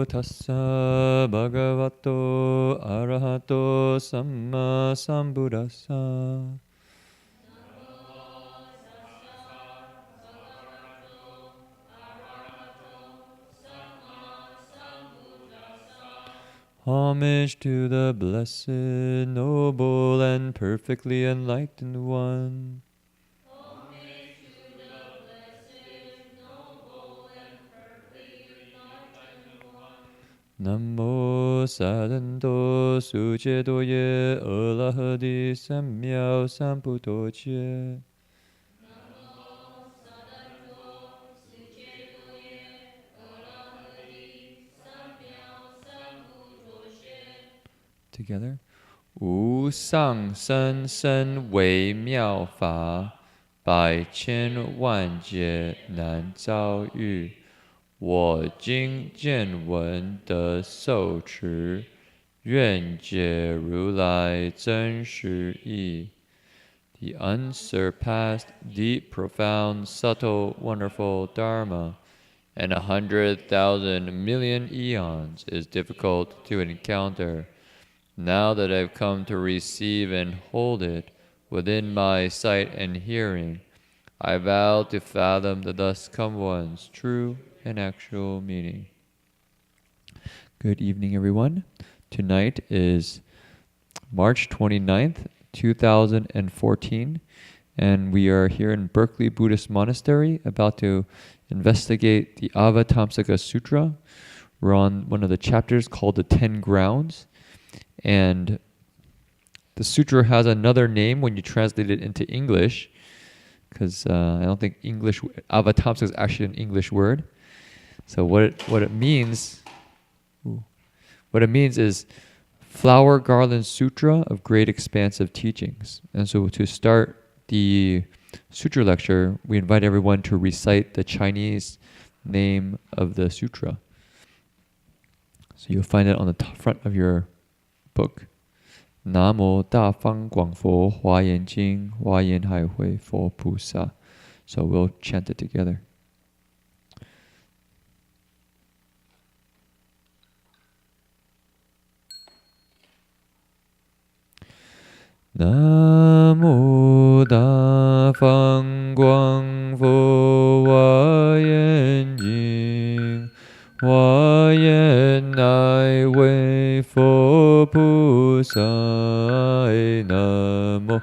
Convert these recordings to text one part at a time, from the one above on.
tassa bhagavato arahato samma sambuddhassa. Homage to the blessed, noble, and perfectly enlightened one. Homage to the blessed, noble, and perfectly enlightened one. Namo Sadanto Sucedoye Alahadi Samyao Samputoche. Namo Sadanto Sucedoye Alahadi Samyao Sambuddhoshe. Together. 无上甚深微妙法，百千万劫难遭遇。我今见闻得受持，愿解如来真实义。The unsurpassed, deep, profound, subtle, wonderful Dharma, and 100,000 million eons is difficult to encounter. Now that I've come to receive and hold it within my sight and hearing, I vow to fathom the thus come one's true and actual meaning. Good evening, everyone. Tonight is March 29th, 2014, and we are here in Berkeley Buddhist Monastery about to investigate the Avatamsaka Sutra. We're on one of the chapters called the 10 Grounds. And the sutra has another name when you translate it into English, because I don't think Avatamsaka is actually an English word. So what it means is Flower Garland Sutra of Great Expansive Teachings. And so to start the sutra lecture, we invite everyone to recite the Chinese name of the sutra. So you'll find it on the front of your book. 南无大方广佛华严经华严海会佛菩萨. So we'll chant it together. Namo Da Fang Guang Fo Hua Yan Jing Hua Yan Nai Wei Fo Pu Sai. Namo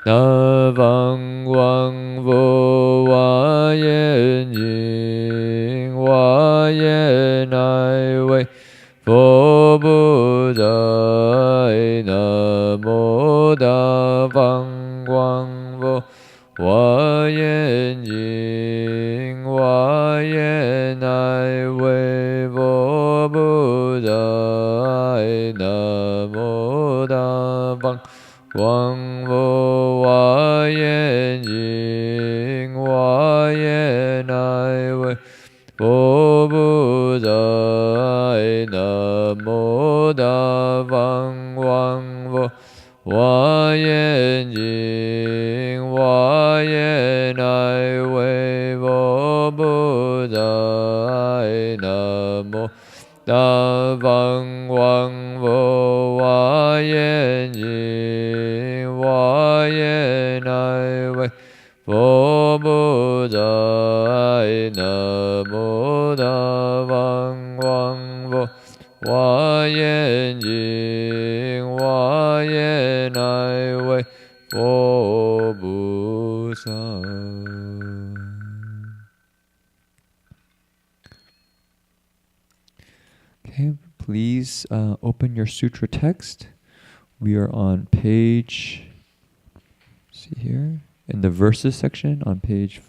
Da Fang Guang Fo Hua Yan Jing Hua Yan Nai Wei Fo Pu Sai. Namo Da Fang Guang Fo Hua Yan Jing Hua Yan Nai Wei Fo Pu Sai. Namo Da Fang Guang Fo Hua Yan Jing Hua Yan Nai Wei Fo Pu Sai. Namo Da Fang Guang Fo Hua Yan Jing Hua Yan Nai Wei Fo Pu Sai. Namo Da Fang Guang Fo Hua Yan Jing Hua Yan Nai Wei Fo Pu Sai. Namo Da Fang Guang Fo Hua Yan Jing Hua Yan Nai Wei Fo Pu Sai. Okay, please open your sutra text. We are on page, see here, in the verses section on page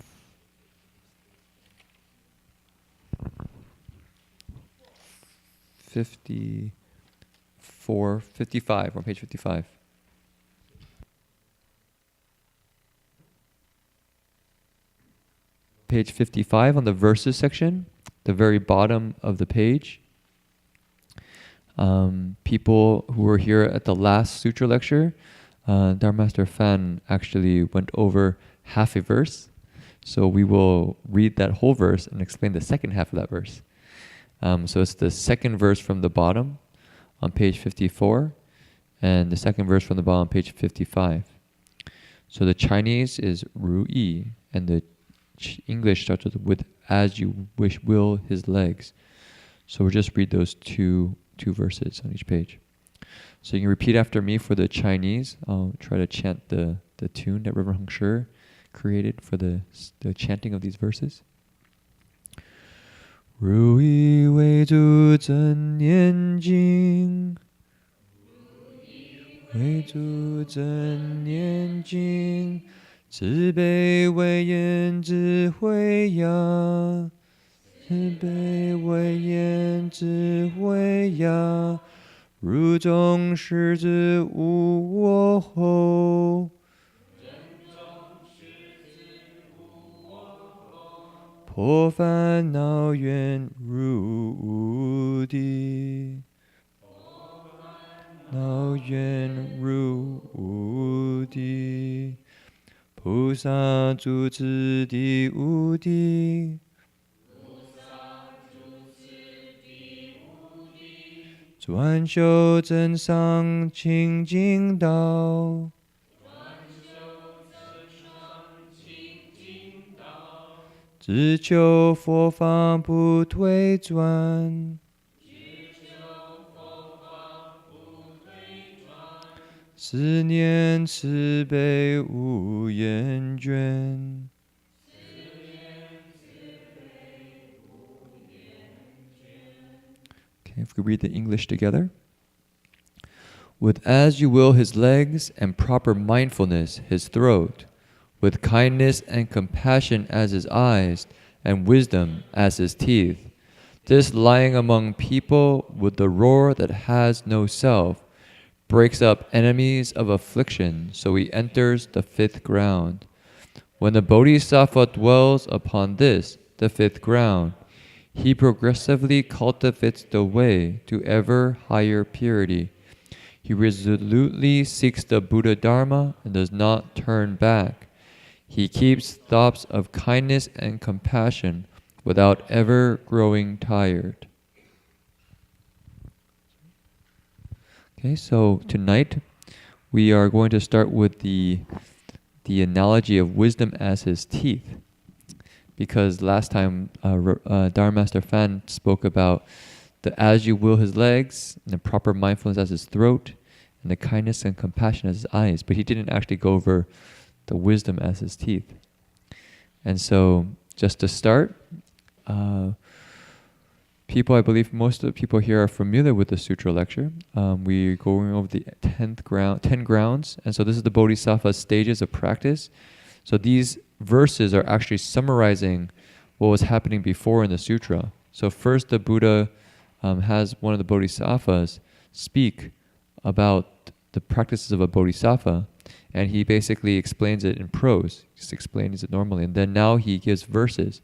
55, on page 55. Page 55 on the verses section, the very bottom of the page. People who were here at the last sutra lecture, Dharma Master Fan actually went over half a verse. So we will read that whole verse and explain the second half of that verse. So it's the second verse from the bottom on page 54, and the second verse from the bottom on page 55. So the Chinese is Ru Yi, and the English starts with as you wish will his legs. So we'll just read those two verses on each page. So you can repeat after me for the Chinese. I'll try to chant the tune that Reverend Heng Sure created for the chanting of these verses. 如意为主真念经，为主真念经，慈悲为眼智慧呀，慈悲为眼智慧呀，如众世之无我后。破烦恼愿入无地，恼愿入无地，菩萨住此地无地，专修真上清净道。只求佛法不退转，思念慈悲无厌倦。Okay, if we read the English together. With as you will his legs and proper mindfulness his throat, with kindness and compassion as his eyes, and wisdom as his teeth. This lying among people with the roar that has no self, breaks up enemies of affliction, so he enters the fifth ground. When the Bodhisattva dwells upon this, the fifth ground, he progressively cultivates the way to ever higher purity. He resolutely seeks the Buddha Dharma and does not turn back. He keeps thoughts of kindness and compassion without ever growing tired. Okay, so tonight we are going to start with the analogy of wisdom as his teeth. Because last time Dharma Master Fan spoke about the as you will his legs, and the proper mindfulness as his throat, and the kindness and compassion as his eyes. But he didn't actually go over the wisdom as his teeth. And so, just to start, people, I believe most of the people here are familiar with the sutra lecture. We're going over the 10 grounds, and so this is the Bodhisattva's stages of practice. So these verses are actually summarizing what was happening before in the sutra. So first the Buddha has one of the Bodhisattvas speak about the practices of a Bodhisattva, and he basically explains it in prose, just explains it normally, and then now he gives verses.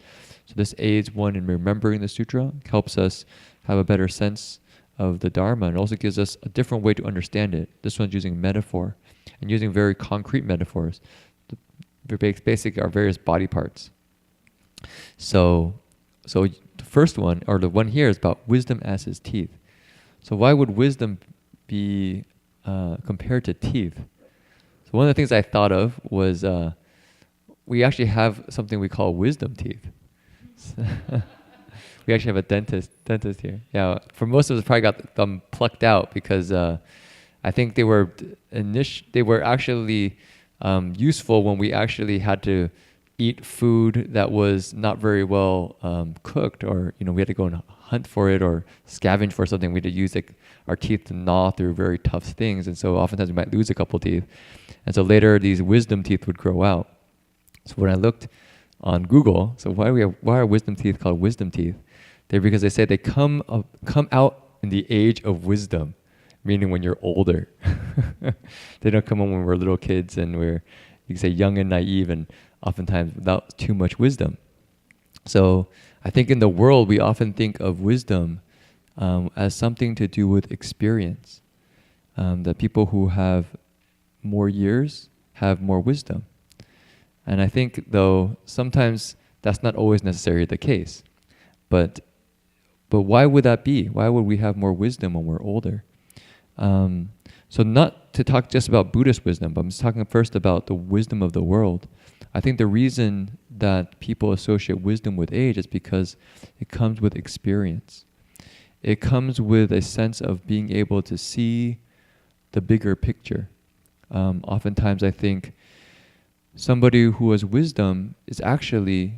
So this aids one in remembering the sutra, helps us have a better sense of the Dharma, and also gives us a different way to understand it. This one's using metaphor, and using very concrete metaphors. Basically our various body parts. So the first one, or the one here, is about wisdom as his teeth. So why would wisdom be compared to teeth? So one of the things I thought of was we actually have something we call wisdom teeth. We actually have a dentist here. Yeah, for most of us, probably got them plucked out because I think they were actually useful when we actually had to eat food that was not very well cooked, or we had to go and hunt for it or scavenge for something. We had to use our teeth to gnaw through very tough things, and so oftentimes we might lose a couple teeth. And so later these wisdom teeth would grow out. So when I looked on Google, so why are wisdom teeth called wisdom teeth? They're because they say they come out in the age of wisdom, meaning when you're older. They don't come on when we're little kids and you can say young and naive, and oftentimes without too much wisdom. So I think in the world we often think of wisdom as something to do with experience. That people who have more years have more wisdom. And I think, though, sometimes that's not always necessarily the case. But But why would that be? Why would we have more wisdom when we're older? So not to talk just about Buddhist wisdom, but I'm just talking first about the wisdom of the world. I think the reason that people associate wisdom with age is because it comes with experience. It comes with a sense of being able to see the bigger picture. Oftentimes I think somebody who has wisdom is actually,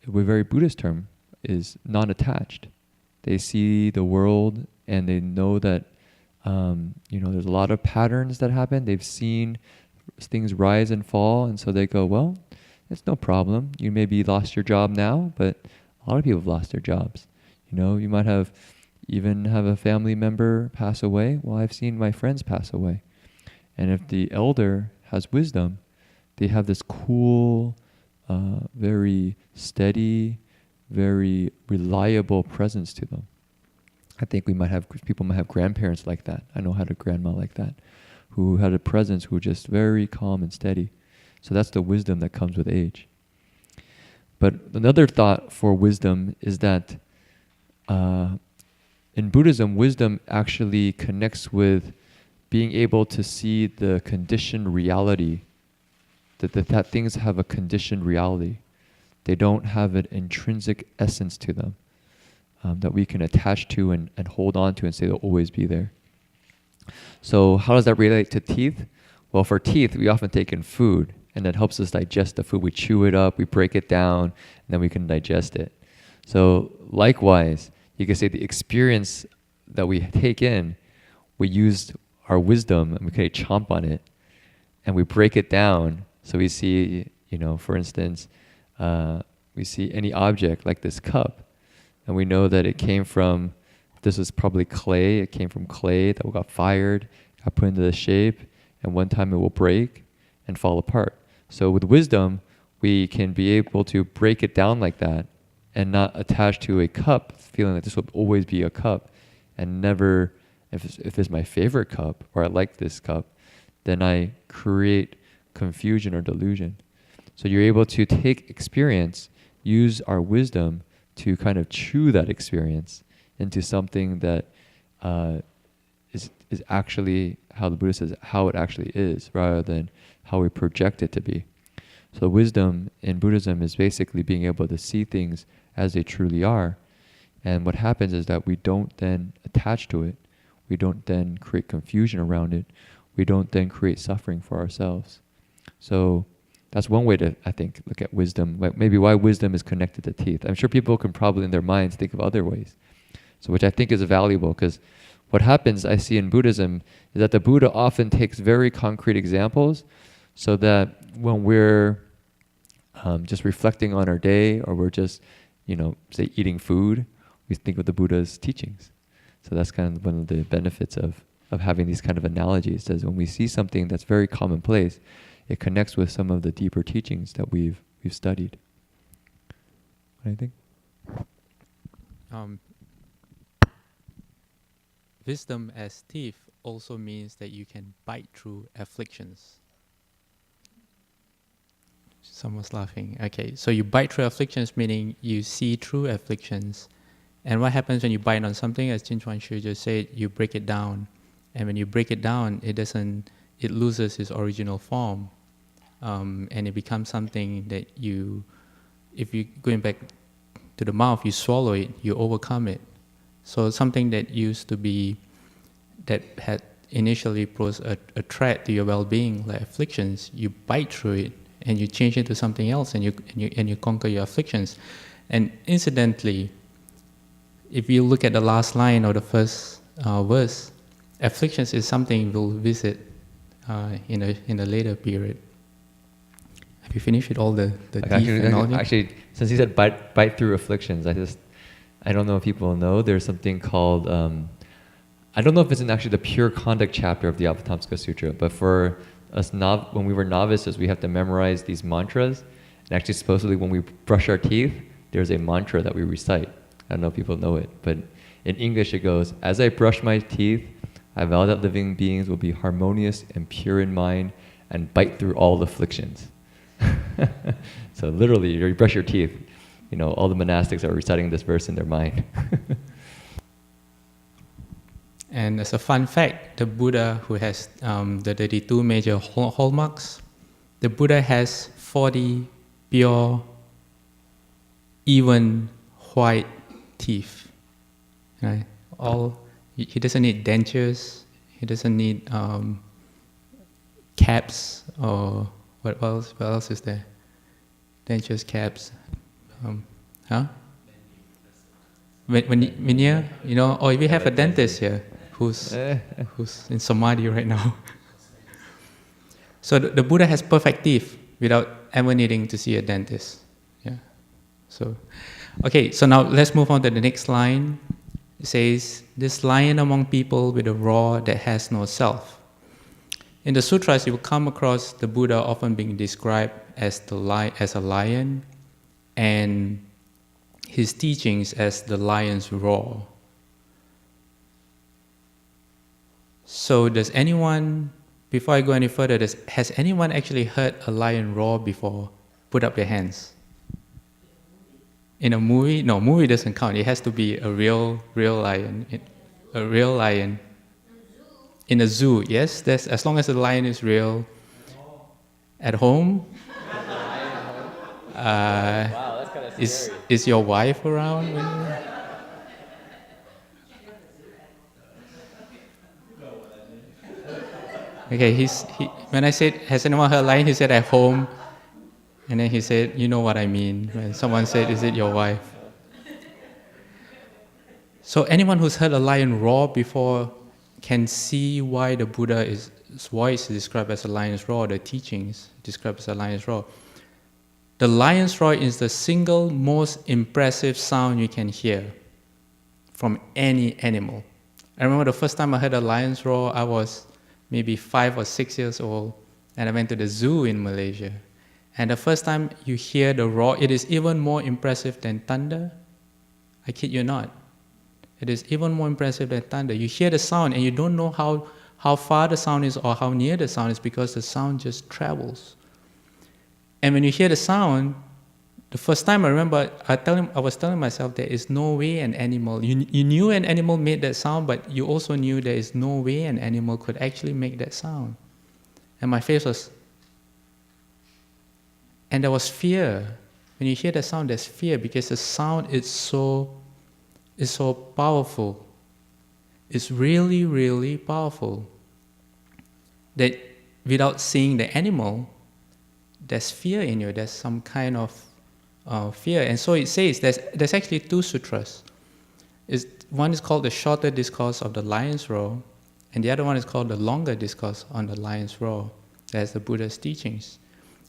with a very Buddhist term, is non-attached. They see the world and they know that there's a lot of patterns that happen. They've seen things rise and fall, and so they go, well, it's no problem. You maybe lost your job now, but a lot of people have lost their jobs. You might have even have a family member pass away. Well, I've seen my friends pass away. And if the elder has wisdom, they have this cool, very steady, very reliable presence to them. I think people might have grandparents like that. I know I had a grandma like that, who had a presence who was just very calm and steady. So that's the wisdom that comes with age. But another thought for wisdom is that in Buddhism, wisdom actually connects with being able to see the conditioned reality, that things have a conditioned reality. They don't have an intrinsic essence to them that we can attach to and hold on to and say they'll always be there. So how does that relate to teeth? Well, for teeth, we often take in food, and that helps us digest the food. We chew it up, we break it down, and then we can digest it. So likewise, you can say the experience that we take in, we use our wisdom and we can chomp on it, and we break it down. So we see, for instance, we see any object like this cup, and we know that it came from, this is probably clay, it came from clay that got fired, got put into the shape, and one time it will break and fall apart. So with wisdom, we can be able to break it down like that and not attach to a cup, feeling that this will always be a cup, and never, if it's my favorite cup, or I like this cup, then I create confusion or delusion. So you're able to take experience, use our wisdom to kind of chew that experience into something that is actually how the Buddha says how it actually is, rather than how we project it to be. So wisdom in Buddhism is basically being able to see things as they truly are. And what happens is that we don't then attach to it. We don't then create confusion around it. We don't then create suffering for ourselves. So that's one way to, I think, look at wisdom, like maybe why wisdom is connected to teeth. I'm sure people can probably in their minds think of other ways. So which I think is valuable, because what happens I see in Buddhism is that the Buddha often takes very concrete examples, so that when we're just reflecting on our day, or we're just, say eating food, we think of the Buddha's teachings. So that's kind of one of the benefits of having these kind of analogies, is when we see something that's very commonplace, it connects with some of the deeper teachings that we've studied. What do you think? Wisdom as teeth also means that you can bite through afflictions. Someone's laughing. Okay, so you bite through afflictions, meaning you see through afflictions. And what happens when you bite on something, as Jin-Chuan just said, you break it down. And when you break it down, it loses its original form. And it becomes something that if you going back to the mouth, you swallow it, you overcome it. So something that used to be, that had initially posed a threat to your well-being, like afflictions, you bite through it and you change it to something else, and you conquer your afflictions. And incidentally, if you look at the last line of the first verse, afflictions is something we'll visit in a later period. Have you finished with all the teeth analogy? Actually, since he said bite through afflictions, I don't know if people know, there's something called, I don't know if it's in actually the pure conduct chapter of the Avatamsaka Sutra, but for us, when we were novices, we have to memorize these mantras. And actually, supposedly, when we brush our teeth, there's a mantra that we recite. I don't know if people know it, but in English it goes, "As I brush my teeth, I vow that living beings will be harmonious and pure in mind and bite through all afflictions." So literally, you brush your teeth. All the monastics are reciting this verse in their mind. And as a fun fact, the Buddha who has the 32 major hallmarks, the Buddha has 40 pure, even white teeth. Right? He doesn't need dentures. He doesn't need caps or what else? What else is there? Dentures, caps. Huh? Veneer, or if we have a dentist here who's in Samadhi right now. So the Buddha has perfect teeth without ever needing to see a dentist. Yeah. So, okay. So now let's move on to the next line. It says, "This lion among people with a roar that has no self." In the sutras, you will come across the Buddha often being described as a lion, and his teachings as the lion's roar. So does anyone, before I go any further, has anyone actually heard a lion roar before? Put up their hands. In a movie? No, movie doesn't count. It has to be a real lion. A real lion. In a zoo, yes. As long as the lion is real. At home? Wow, that's kind of scary. Is your wife around? Okay, when I said, has anyone heard lion, he said at home. And then he said, you know what I mean. When someone said, is it your wife? So anyone who's heard a lion roar before can see why the Buddha's voice is described as a lion's roar, the teachings described as a lion's roar. The lion's roar is the single most impressive sound you can hear from any animal. I remember the first time I heard a lion's roar, I was maybe 5 or 6 years old, and I went to the zoo in Malaysia. And the first time you hear the roar, it is even more impressive than thunder. I kid you not. It is even more impressive than thunder. You hear the sound and you don't know how far the sound is or how near the sound is because the sound just travels. And when you hear the sound, the first time I remember, I was telling myself there is no way an animal, you knew an animal made that sound, but you also knew there is no way an animal could actually make that sound. And my face was, and there was fear. When you hear the sound, there's fear because the sound is so powerful. It's really, really powerful. That without seeing the animal, there's fear in you. There's some kind of fear. And so it says there's actually 2 sutras. One is called the shorter discourse of the lion's roar, and the other one is called the longer discourse on the lion's roar. That's the Buddha's teachings.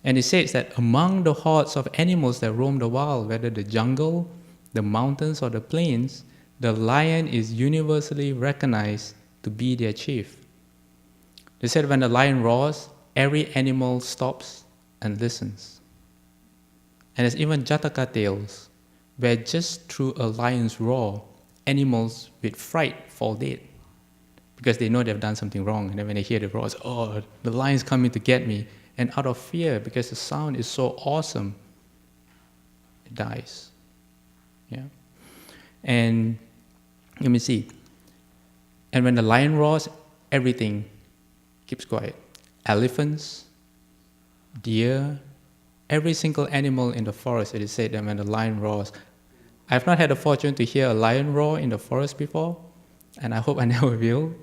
And it says that among the hordes of animals that roam the wild, whether the jungle, the mountains, or the plains, the lion is universally recognized to be their chief. They said when the lion roars, every animal stops and listens. And there's even Jataka tales, where just through a lion's roar, animals with fright fall dead. Because they know they've done something wrong, and then when they hear the roars, oh, the lion's coming to get me. And out of fear, because the sound is so awesome, it dies. Yeah. And let me see. And when the lion roars, everything keeps quiet. Elephants, deer, every single animal in the forest, it is said that when the lion roars. I've not had the fortune to hear a lion roar in the forest before, and I hope I never will,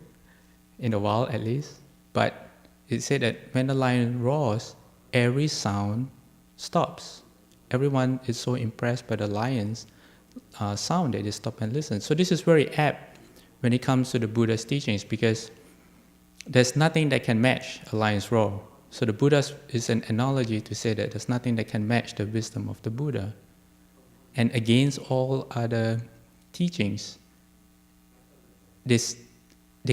in the wild at least. But it said that when the lion roars, every sound stops. Everyone is so impressed by the lion's sound that they stop and listen. So this is very apt when it comes to the Buddha's teachings because there's nothing that can match a lion's roar. So the Buddha is an analogy to say that there's nothing that can match the wisdom of the Buddha. And against all other teachings, they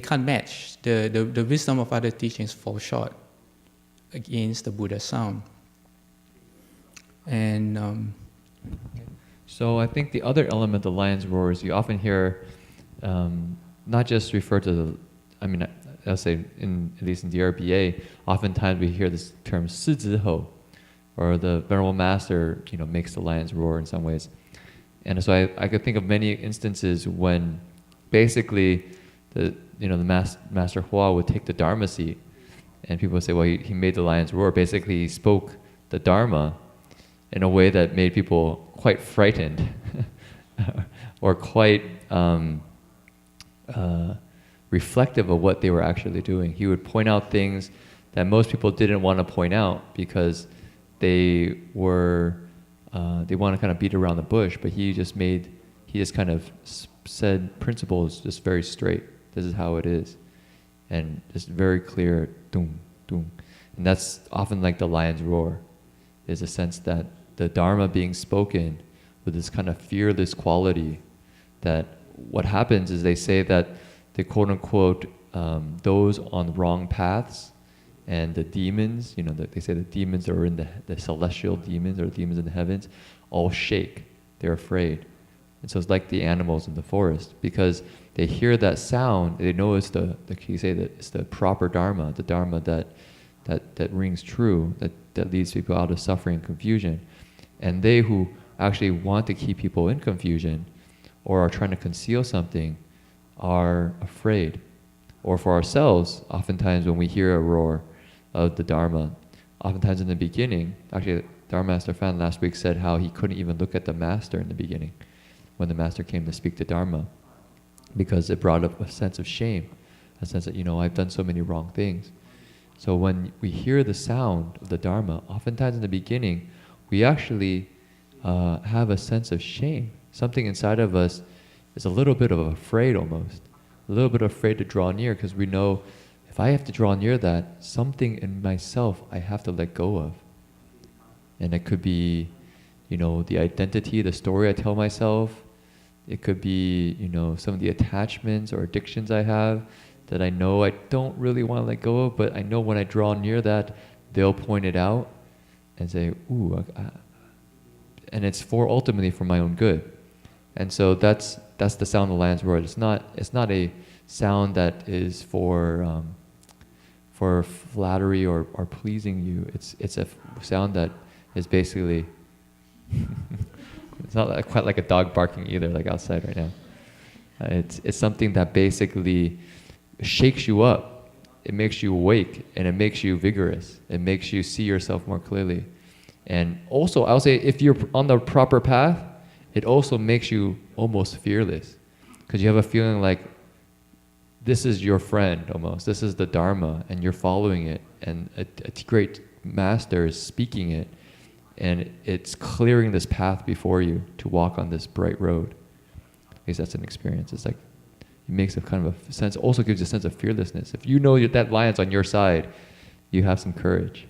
can't match. The wisdom of other teachings fall short against the Buddha's sound. And so I think the other element of lion's roar is you often hear, not just refer to I'll say at least in the RBA, oftentimes we hear this term 狮子吼, or the Venerable Master, makes the lion's roar in some ways. And so I could think of many instances when basically Master Hua would take the Dharma seat, and people would say, well, he made the lions roar. Basically, he spoke the Dharma in a way that made people quite frightened or quite reflective of what they were actually doing. He would point out things that most people didn't want to point out because they want to kind of beat around the bush, but he just kind of said principles just very straight. This is how it is, and just very clear, doom, doom. And that's often like the lion's roar, is a sense that the Dharma being spoken with this kind of fearless quality, that what happens is they say that the quote unquote those on wrong paths and the demons, they say the demons are in the celestial demons or demons in the heavens, all shake. They're afraid. And so it's like the animals in the forest, because they hear that sound, they know it's it's the proper Dharma, the Dharma that rings true, that leads people out of suffering and confusion. And they who actually want to keep people in confusion or are trying to conceal something are afraid. Or for ourselves, oftentimes when we hear a roar of the Dharma, oftentimes in the beginning, actually Dharma Master Fan last week said how he couldn't even look at the Master in the beginning when the Master came to speak the Dharma, because it brought up a sense of shame, a sense that, I've done so many wrong things. So when we hear the sound of the Dharma, oftentimes in the beginning, we actually have a sense of shame. Something inside of us is a little bit of afraid almost, a little bit afraid to draw near, because we know if I have to draw near that, something in myself I have to let go of. And it could be, the identity, the story I tell myself. It could be, some of the attachments or addictions I have that I know I don't really want to let go of, but I know when I draw near that, they'll point it out and say, ooh, and it's ultimately for my own good. And so that's the sound of the lion's roar. It's not a sound that is for flattery or pleasing you. It's a sound that is basically it's not quite like a dog barking either, like outside right now. It's something that basically shakes you up. It makes you awake, and it makes you vigorous. It makes you see yourself more clearly. And also, I'll say, if you're on the proper path, it also makes you almost fearless, because you have a feeling like this is your friend almost. This is the Dharma, and you're following it, and a great master is speaking it, and it's clearing this path before you to walk on this bright road. At least that's an experience. It's like, it makes a kind of a sense, also gives you a sense of fearlessness. If you know that lion's on your side, you have some courage.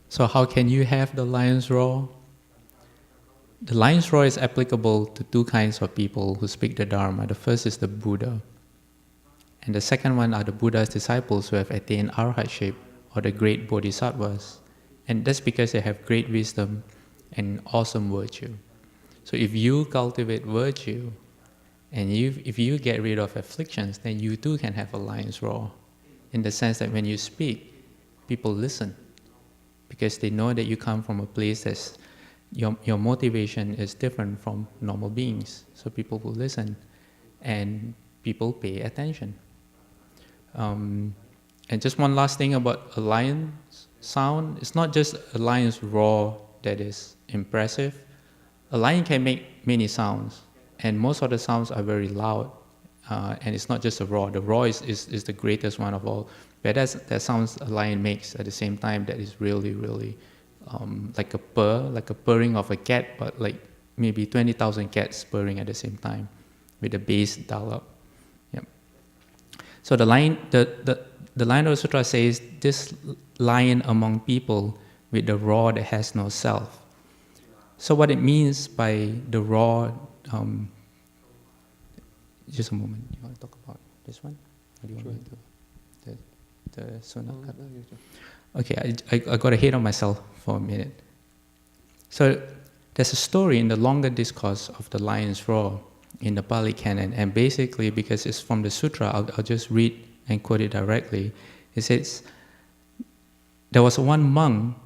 So how can you have the lion's roar? The lion's roar is applicable to two kinds of people who speak the Dharma. The first is the Buddha, and the second one are the Buddha's disciples who have attained arhatship, or the great bodhisattvas. And that's because they have great wisdom and awesome virtue. So if you cultivate virtue, and if you get rid of afflictions, then you too can have a lion's roar, in the sense that when you speak, people listen, because they know that you come from a place that's your motivation is different from normal beings. So people will listen, and people pay attention. And just one last thing about a lion's sound. It's not just a lion's roar that is impressive. A lion can make many sounds, and most of the sounds are very loud. And it's not just a roar. The roar is the greatest one of all. But that sounds a lion makes at the same time that is really, really like a purring of a cat, but like maybe 20,000 cats purring at the same time, with the bass dial up. Yep. So the Lion of the Sutra says, this lion among people with the roar that has no self. So what it means by the roar, just a moment, you want to talk about this one? Or do you want me to the Sunaka? Okay, I got ahead of myself for a minute. So there's a story in the longer discourse of the lion's roar in the Pali Canon, and basically, because it's from the sutra, I'll just read and quote it directly. It says, there was one monk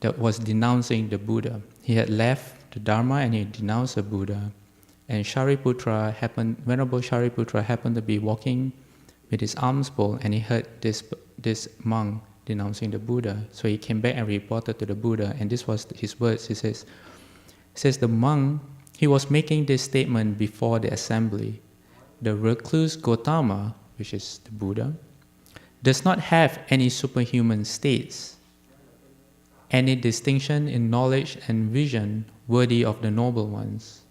that was denouncing the Buddha. He had left the Dharma and he denounced the Buddha. And Venerable Shariputra happened to be walking with his arms full, and he heard this monk denouncing the Buddha. So he came back and reported to the Buddha, and this was his words. He says the monk, he was making this statement before the assembly. The recluse Gautama, which is the Buddha, does not have any superhuman states, any distinction in knowledge and vision worthy of the noble ones.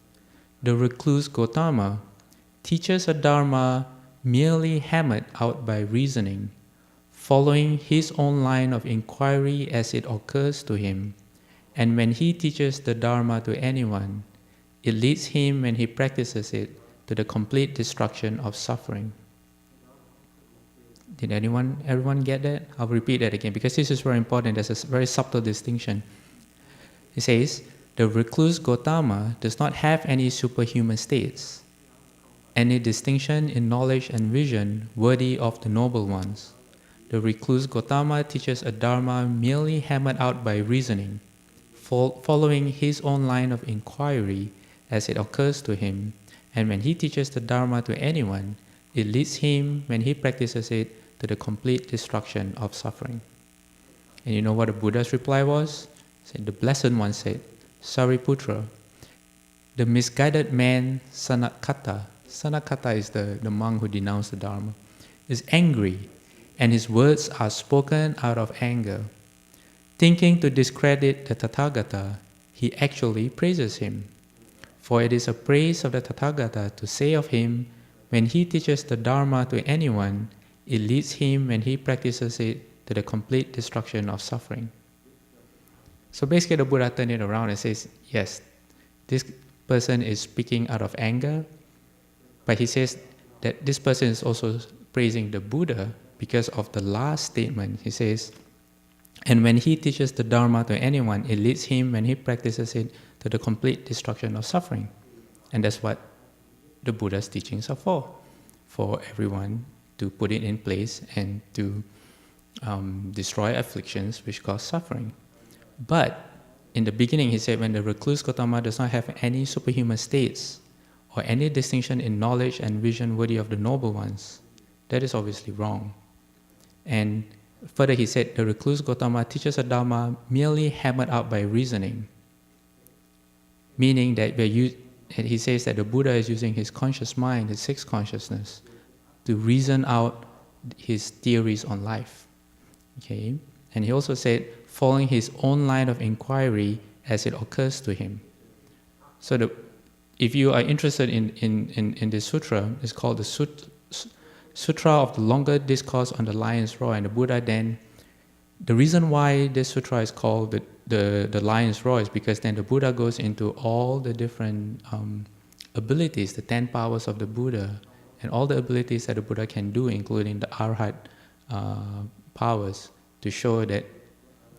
The recluse Gautama teaches a dharma merely hammered out by reasoning, following his own line of inquiry as it occurs to him. And when he teaches the dharma to anyone, it leads him, when he practices it, to the complete destruction of suffering. Did everyone get that? I'll repeat that again because this is very important. There's a very subtle distinction. It says, the recluse Gautama does not have any superhuman states, any distinction in knowledge and vision worthy of the noble ones. The recluse Gautama teaches a dharma merely hammered out by reasoning, following his own line of inquiry as it occurs to him. And when he teaches the dharma to anyone, it leads him, when he practices it, to the complete destruction of suffering. And you know what the Buddha's reply was? The Blessed One said, Sariputra, the misguided man Sanakata is the monk who denounced the Dharma, is angry, and his words are spoken out of anger. Thinking to discredit the Tathagata, he actually praises him. For it is a praise of the Tathagata to say of him, when he teaches the Dharma to anyone, it leads him, when he practices it, to the complete destruction of suffering. So basically the Buddha turned it around and says, yes, this person is speaking out of anger, but he says that this person is also praising the Buddha because of the last statement. He says, and when he teaches the Dharma to anyone, it leads him, when he practices it, to the complete destruction of suffering. And that's what the Buddha's teachings are for everyone to put it in place and to destroy afflictions which cause suffering. But in the beginning, he said, when the recluse Gautama does not have any superhuman states or any distinction in knowledge and vision worthy of the noble ones, that is obviously wrong. And further, he said, the recluse Gautama teaches a dharma merely hammered out by reasoning, meaning that he says that the Buddha is using his conscious mind, his sixth consciousness, to reason out his theories on life. Okay? And he also said, following his own line of inquiry as it occurs to him. So if you are interested in this sutra, it's called the Sutra of the Longer Discourse on the Lion's Roar. And the Buddha then, the reason why this sutra is called the Lion's Roar is because then the Buddha goes into all the different abilities, the 10 powers of the Buddha, and all the abilities that the Buddha can do, including the Arhat powers, to show that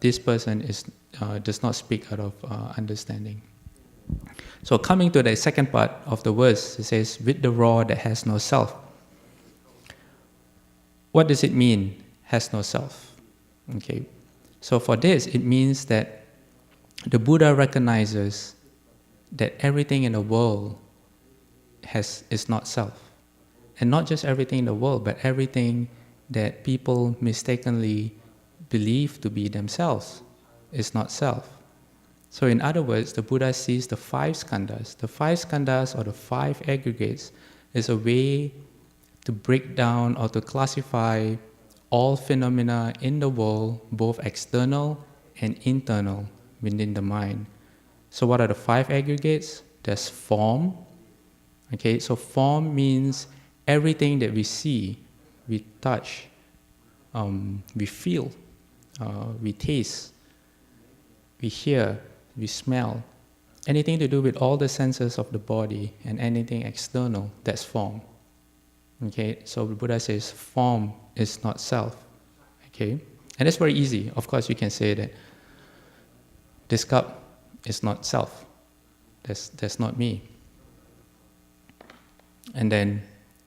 this person does not speak out of understanding. So coming to the second part of the verse, it says, with the roar that has no self. What does it mean, has no self? Okay. So for this, it means that the Buddha recognizes that everything in the world is not self. And not just everything in the world, but everything that people mistakenly believe to be themselves is not self. So in other words, the Buddha sees the 5 skandhas. The 5 skandhas, or the 5 aggregates, is a way to break down or to classify all phenomena in the world, both external and internal, within the mind. So what are the 5 aggregates? There's form. Okay, so form means everything that we see, we touch, we feel, we taste, we hear, we smell. Anything to do with all the senses of the body and anything external, that's form. Okay, so the Buddha says form is not self. Okay, and that's very easy. Of course, you can say that this cup is not self. That's not me. And then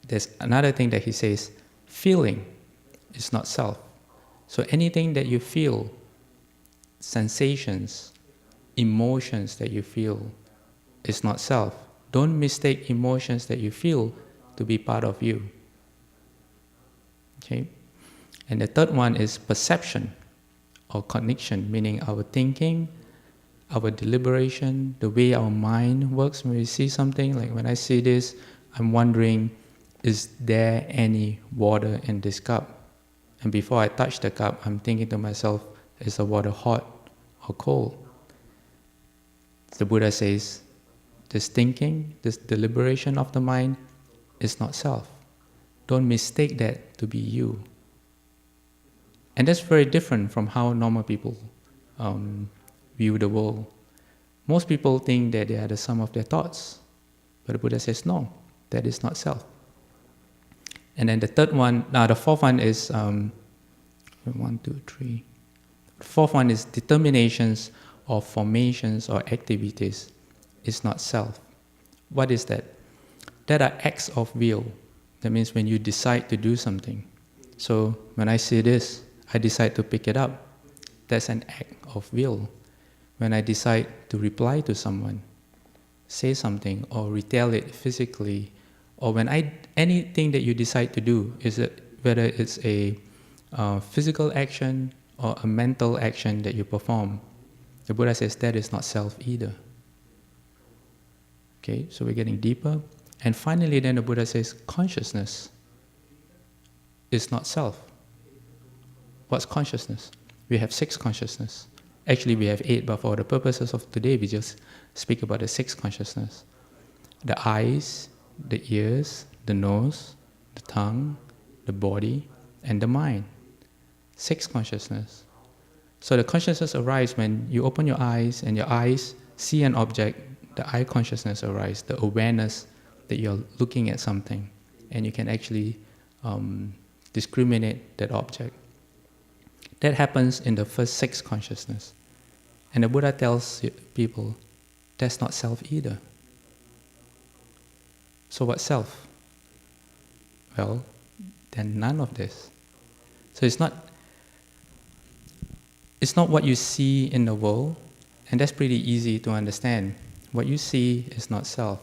there's another thing that he says, feeling is not self. So anything that you feel, sensations, emotions that you feel, is not self. Don't mistake emotions that you feel to be part of you. Okay? And the third one is perception or cognition, meaning our thinking, our deliberation, the way our mind works when we see something. Like when I see this, I'm wondering, is there any water in this cup? And before I touch the cup, I'm thinking to myself, is the water hot or cold? The Buddha says, this thinking, this deliberation of the mind is not self. Don't mistake that to be you. And that's very different from how normal people view the world. Most people think that they are the sum of their thoughts. But the Buddha says, no, that is not self. And then the fourth one is, 1, 2, 3. The fourth one is determinations or formations or activities. It's not self. What is that? That are acts of will. That means when you decide to do something. So when I see this, I decide to pick it up. That's an act of will. When I decide to reply to someone, say something or retaliate physically, or anything that you decide to do, whether it's a physical action or a mental action that you perform, the Buddha says that is not self either. Okay, so we're getting deeper. And finally then the Buddha says consciousness is not self. What's consciousness? We have 6 consciousness. Actually we have 8, but for the purposes of today we just speak about the 6 consciousness. The eyes, the ears, the nose, the tongue, the body, and the mind. 6 consciousness. So the consciousness arises when you open your eyes and your eyes see an object, the eye consciousness arises, the awareness that you're looking at something, and you can actually discriminate that object. That happens in the first 6 consciousness. And the Buddha tells people, that's not self either. So what's self? Well, then none of this. So it's not what you see in the world, and that's pretty easy to understand. What you see is not self.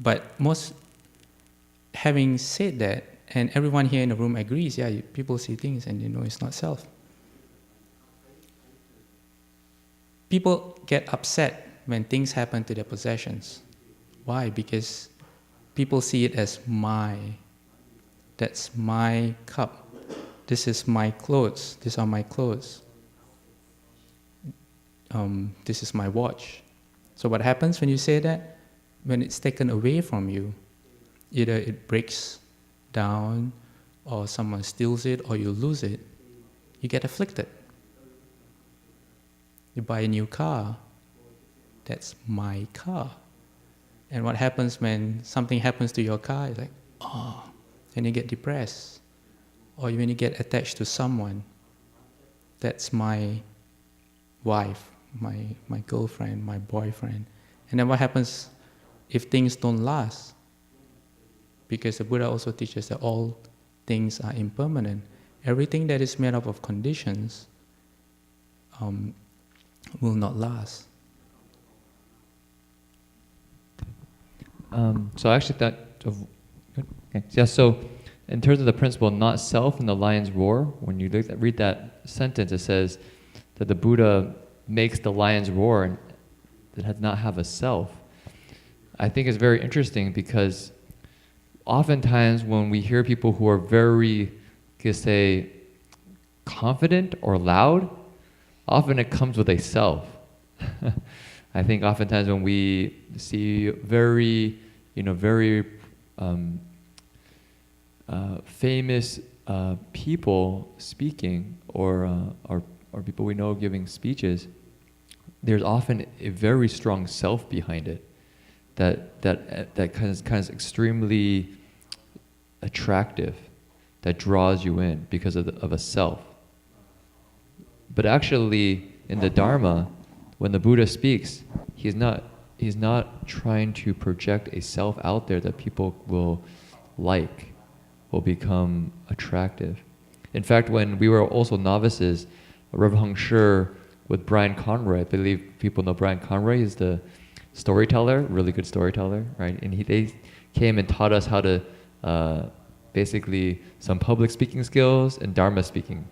But having said that, and everyone here in the room agrees, people see things and they know it's not self. People get upset when things happen to their possessions. Why? Because people see it as that's my cup. This is my clothes. These are my clothes. This is my watch. So what happens when you say that? When it's taken away from you, either it breaks down, or someone steals it, or you lose it, you get afflicted. You buy a new car, that's my car. And what happens when something happens to your car? It's like, and you get depressed. Or when you get attached to someone, that's my wife, my girlfriend, my boyfriend. And then what happens if things don't last? Because the Buddha also teaches that all things are impermanent. Everything that is made up of conditions will not last. So I actually thought so in terms of the principle not self in the lion's roar, when you read that sentence, it says that the Buddha makes the lion's roar and it does not have a self. I think it's very interesting because oftentimes when we hear people who are very, confident or loud, often it comes with a self. I think oftentimes when we see very famous people speaking or people we know giving speeches, there's often a very strong self behind it that kind of extremely attractive, that draws you in because of a self. But actually, in the Dharma, when the Buddha speaks, he's not trying to project a self out there that people will become attractive. In fact, when we were also novices, Rev. Heng Sure with Brian Conroy, I believe people know Brian Conroy, he's the storyteller, really good storyteller, right? And they came and taught us how to basically some public speaking skills and Dharma speaking.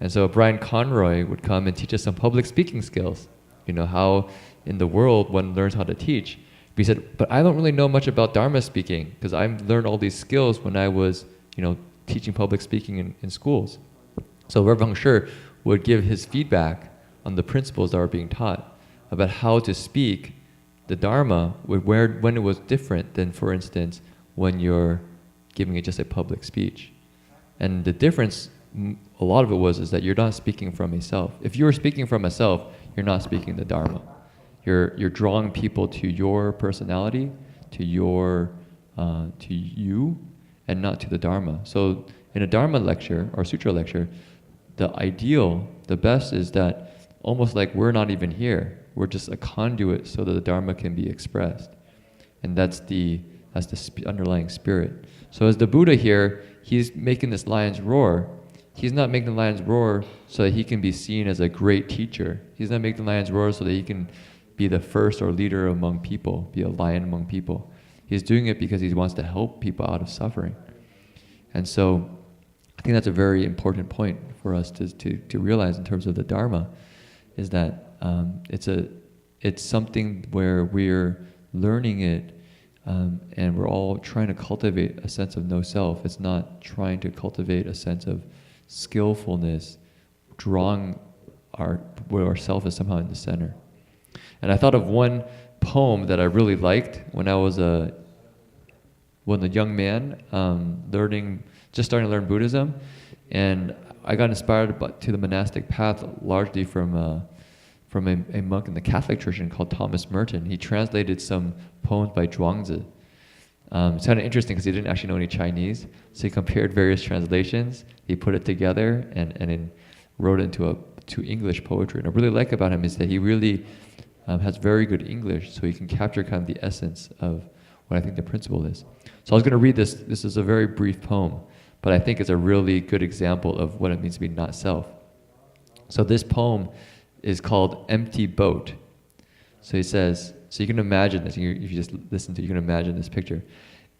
And so Brian Conroy would come and teach us some public speaking skills. You know, how in the world one learns how to teach. But he said, but I don't really know much about Dharma speaking because I learned all these skills when I was, you know, teaching public speaking in schools. So Rev Heng Sure would give his feedback on the principles that are being taught about how to speak the Dharma when it was different than, for instance, when you're giving it just a public speech. And the difference, a lot of it is that you're not speaking from a self. If you're speaking from a self, you're not speaking the Dharma. You're drawing people to your personality, to you, and not to the Dharma. So in a Dharma lecture or Sutra lecture, the ideal, the best is that almost like we're not even here. We're just a conduit so that the Dharma can be expressed. And that's the underlying spirit. So as the Buddha here, he's making this lion's roar. He's not making the lion's roar so that he can be seen as a great teacher. He's not making the lion's roar so that he can be the first or leader among people, be a lion among people. He's doing it because he wants to help people out of suffering. And so I think that's a very important point for us to realize in terms of the Dharma, is that it's something where we're learning it and we're all trying to cultivate a sense of no self. It's not trying to cultivate a sense of skillfulness, drawing where our self is somehow in the center. And I thought of one poem that I really liked when I was a young man, just starting to learn Buddhism, and I got inspired to the monastic path largely from a monk in the Catholic tradition called Thomas Merton. He translated some poems by Zhuangzi. It's kind of interesting because he didn't actually know any Chinese, so he compared various translations, he put it together and then wrote it into English poetry. And what I really like about him is that he really has very good English, so he can capture kind of the essence of what I think the principle is. So I was going to read this. This is a very brief poem, but I think it's a really good example of what it means to be not self. So this poem is called Empty Boat. So he says, so you can imagine this, if you just listen to it, you can imagine this picture.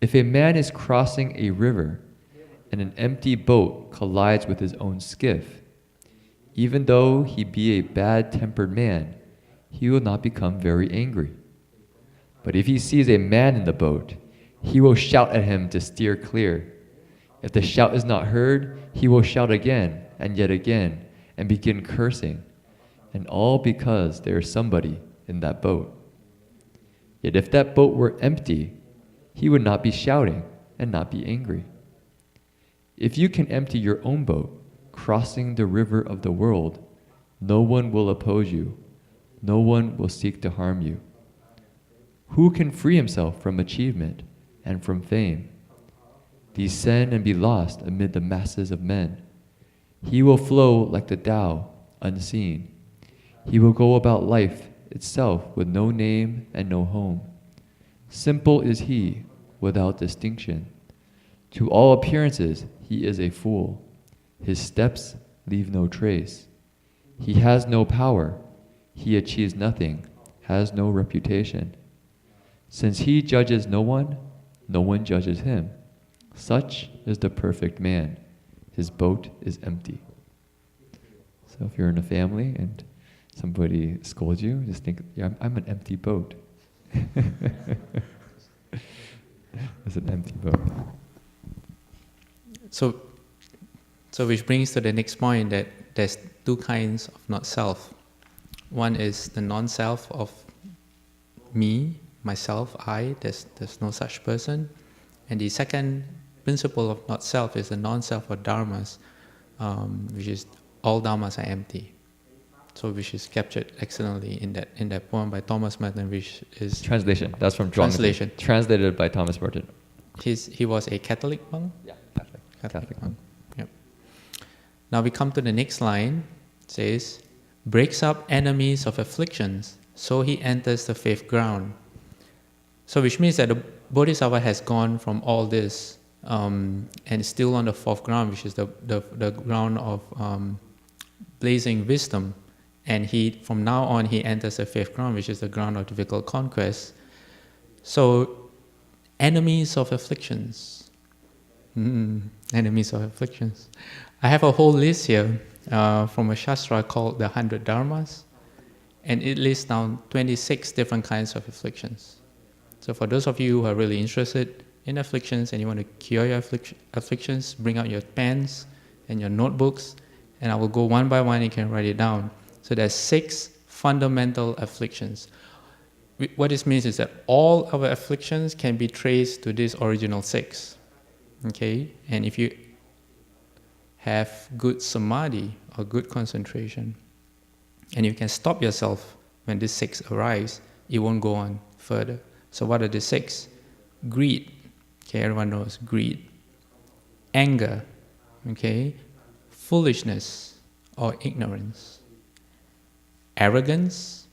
If a man is crossing a river and an empty boat collides with his own skiff, even though he be a bad-tempered man, he will not become very angry. But if he sees a man in the boat, he will shout at him to steer clear. If the shout is not heard, he will shout again and yet again and begin cursing, and all because there is somebody in that boat. Yet if that boat were empty, he would not be shouting and not be angry. If you can empty your own boat, crossing the river of the world, no one will oppose you, no one will seek to harm you. Who can free himself from achievement and from fame, descend and be lost amid the masses of men? He will flow like the Tao, unseen. He will go about life itself with no name and no home. Simple is he, without distinction. To all appearances, he is a fool. His steps leave no trace. He has no power. He achieves nothing, has no reputation. Since he judges no one judges him. Such is the perfect man. His boat is empty. So if you're in a family and somebody scolds you, just think, yeah, I'm an empty boat. It's an empty boat. So which brings to the next point that there's two kinds of not self. One is the non-self of me, myself, I, there's no such person. And the second principle of not self is the non-self or dharmas, which is all dharmas are empty. So which is captured excellently in that poem by Thomas Merton, which is translation. That's from Zhuangzi. Translation. Translated by Thomas Merton. He was a Catholic monk. Yeah, Catholic monk. Yep. Now we come to the next line. It says, breaks up enemies of afflictions, so he enters the fifth ground. So which means that the Bodhisattva has gone from all this and is still on the fourth ground, which is the ground of blazing wisdom. And from now on, he enters the 5th ground, which is the ground of difficult conquest. So, enemies of afflictions. Enemies of afflictions. I have a whole list here from a Shastra called the 100 Dharmas, and it lists down 26 different kinds of afflictions. So for those of you who are really interested in afflictions and you want to cure your afflictions, bring out your pens and your notebooks, and I will go one by one, you can write it down. So there's 6 fundamental afflictions. What this means is that all our afflictions can be traced to these original 6. Okay? And if you have good samadhi or good concentration, and you can stop yourself when these 6 arise, it won't go on further. So what are the 6? Greed. Okay, everyone knows greed. Anger. Okay? Foolishness or ignorance. Arrogance.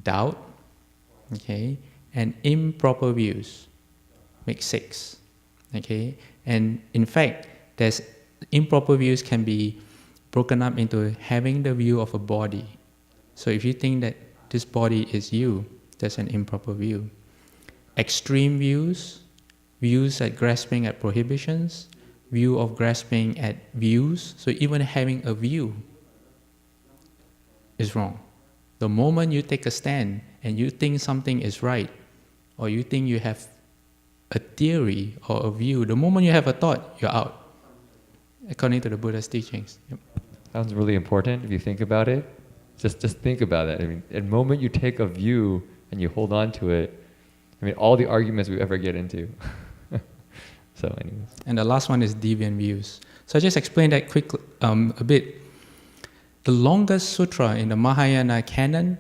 Doubt. Okay? And improper views. Make 6. Okay? And in fact, there's improper views can be broken up into having the view of a body. So if you think that this body is you, that's an improper view. Extreme views, views at grasping at prohibitions, view of grasping at views. So even having a view is wrong. The moment you take a stand and you think something is right, or you think you have a theory or a view, the moment you have a thought, you're out, according to the Buddha's teachings. Yep. Sounds really important if you think about it. Just think about that. I mean, the moment you take a view and you hold on to it, I mean, all the arguments we ever get into. So anyways. And the last one is deviant views. So I just explained that quickly a bit. The longest sutra in the Mahayana canon,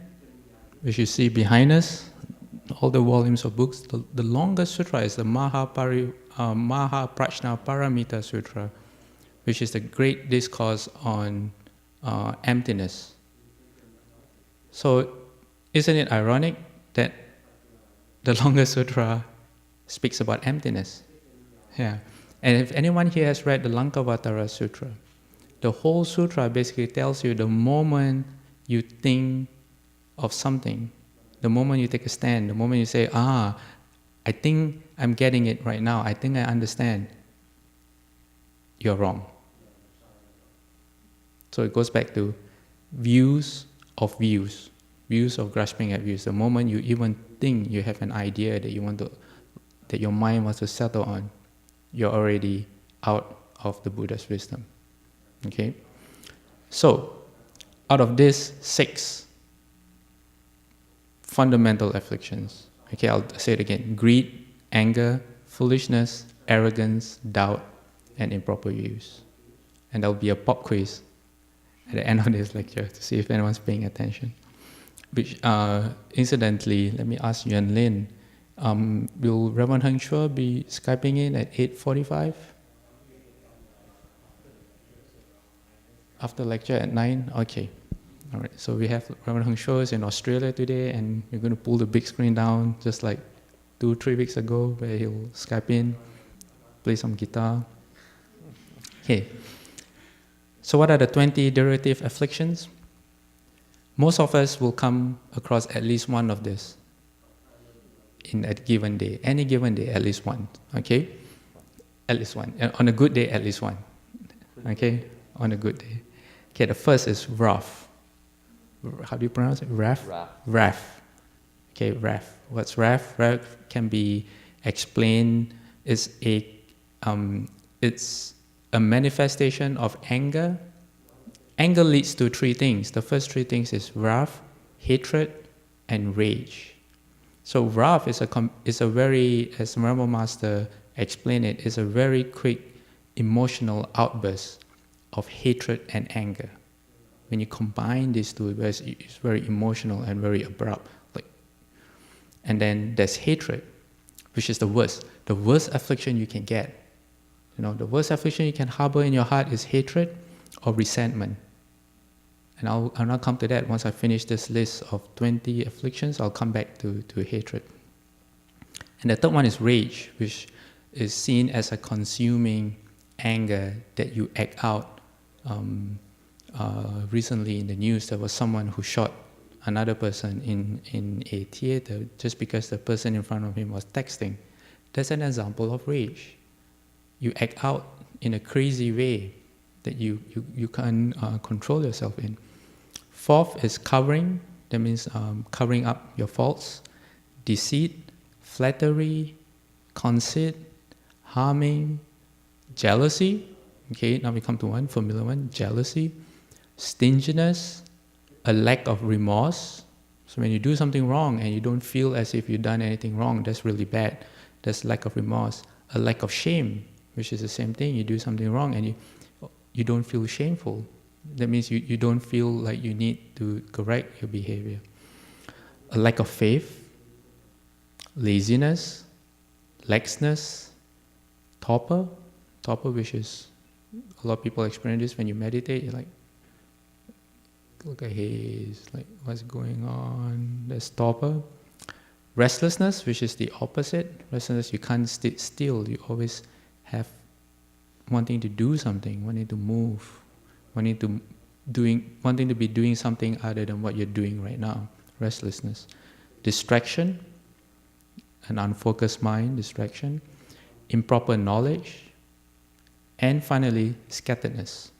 which you see behind us, all the volumes of books, the longest sutra is the Mahaprajna Paramita Sutra, which is the great discourse on emptiness. So isn't it ironic that the longest sutra speaks about emptiness? Yeah. And if anyone here has read the Lankavatara Sutra, the whole sutra basically tells you the moment you think of something, the moment you take a stand, the moment you say, I think I'm getting it right now, I think I understand, you're wrong. So it goes back to views of grasping at views. The moment you even think you have an idea that your mind wants to settle on, you're already out of the Buddha's wisdom. Okay? So, out of these 6 fundamental afflictions, okay, I'll say it again: greed, anger, foolishness, arrogance, doubt, and improper views. And there'll be a pop quiz at the end of this lecture to see if anyone's paying attention. Which, incidentally, let me ask Yuan Lin, will Reverend Heng Sure be Skyping in at 8:45? After lecture at 9? Okay. All right. So we have Reverend Heng Sure in Australia today, and we're going to pull the big screen down just like 2-3 weeks ago, where he'll Skype in, play some guitar. Okay. So what are the 20 derivative afflictions? Most of us will come across at least one of this in a given day. Any given day, at least one. Okay? At least one. On a good day, at least one. Okay? On a good day. Okay, the first is wrath. How do you pronounce it? Wrath? Wrath. Okay, wrath. What's wrath? Wrath can be explained as it's a manifestation of anger. Anger leads to 3 things. The first 3 things is wrath, hatred, and rage. So wrath is a very, as the Marble Master explained it, is a very quick emotional outburst of hatred and anger. When you combine these two, it's very emotional and very abrupt. And then there's hatred, which is the worst affliction you can get. The worst affliction you can harbor in your heart is hatred or resentment. And I'll not come to that. Once I finish this list of 20 afflictions, I'll come back to hatred. And the third one is rage, which is seen as a consuming anger that you act out recently in the news there was someone who shot another person in a theater just because the person in front of him was texting. That's an example of rage. You act out in a crazy way that you can't control yourself in. Fourth is covering. That means covering up your faults. Deceit, flattery, conceit, harming, jealousy. Okay, now we come to one familiar one: jealousy, stinginess, a lack of remorse. So when you do something wrong and you don't feel as if you've done anything wrong, that's really bad. That's lack of remorse. A lack of shame, which is the same thing. You do something wrong and you don't feel shameful. That means you don't feel like you need to correct your behavior. A lack of faith, laziness, laxness, torpor, which is, a lot of people experience this when you meditate. You're like, look at haze, like what's going on? There's torpor. Restlessness, which is the opposite. Restlessness, you can't sit still. You always have wanting to do something, wanting to move, wanting to be doing something other than what you're doing right now. Restlessness. Distraction, an unfocused mind, distraction. Improper knowledge. And finally, scatteredness.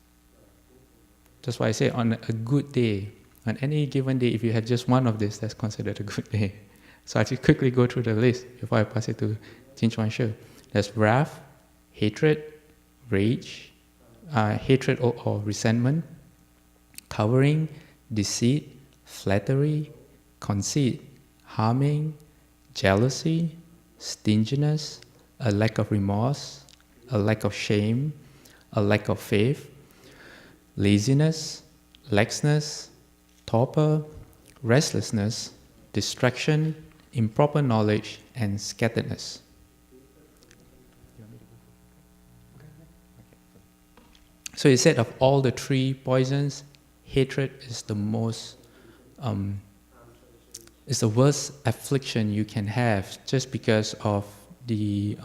That's why I say on a good day, on any given day, if you have just one of this, that's considered a good day. So I just quickly go through the list before I pass it to Jin-Chuan Sure. There's wrath, hatred, rage, hatred or resentment, covering, deceit, flattery, conceit, harming, jealousy, stinginess, a lack of remorse, a lack of shame, a lack of faith, laziness, laxness, torpor, restlessness, distraction, improper knowledge, and scatteredness. So he said of all the three poisons, hatred is the most, is the worst affliction you can have, just because of the,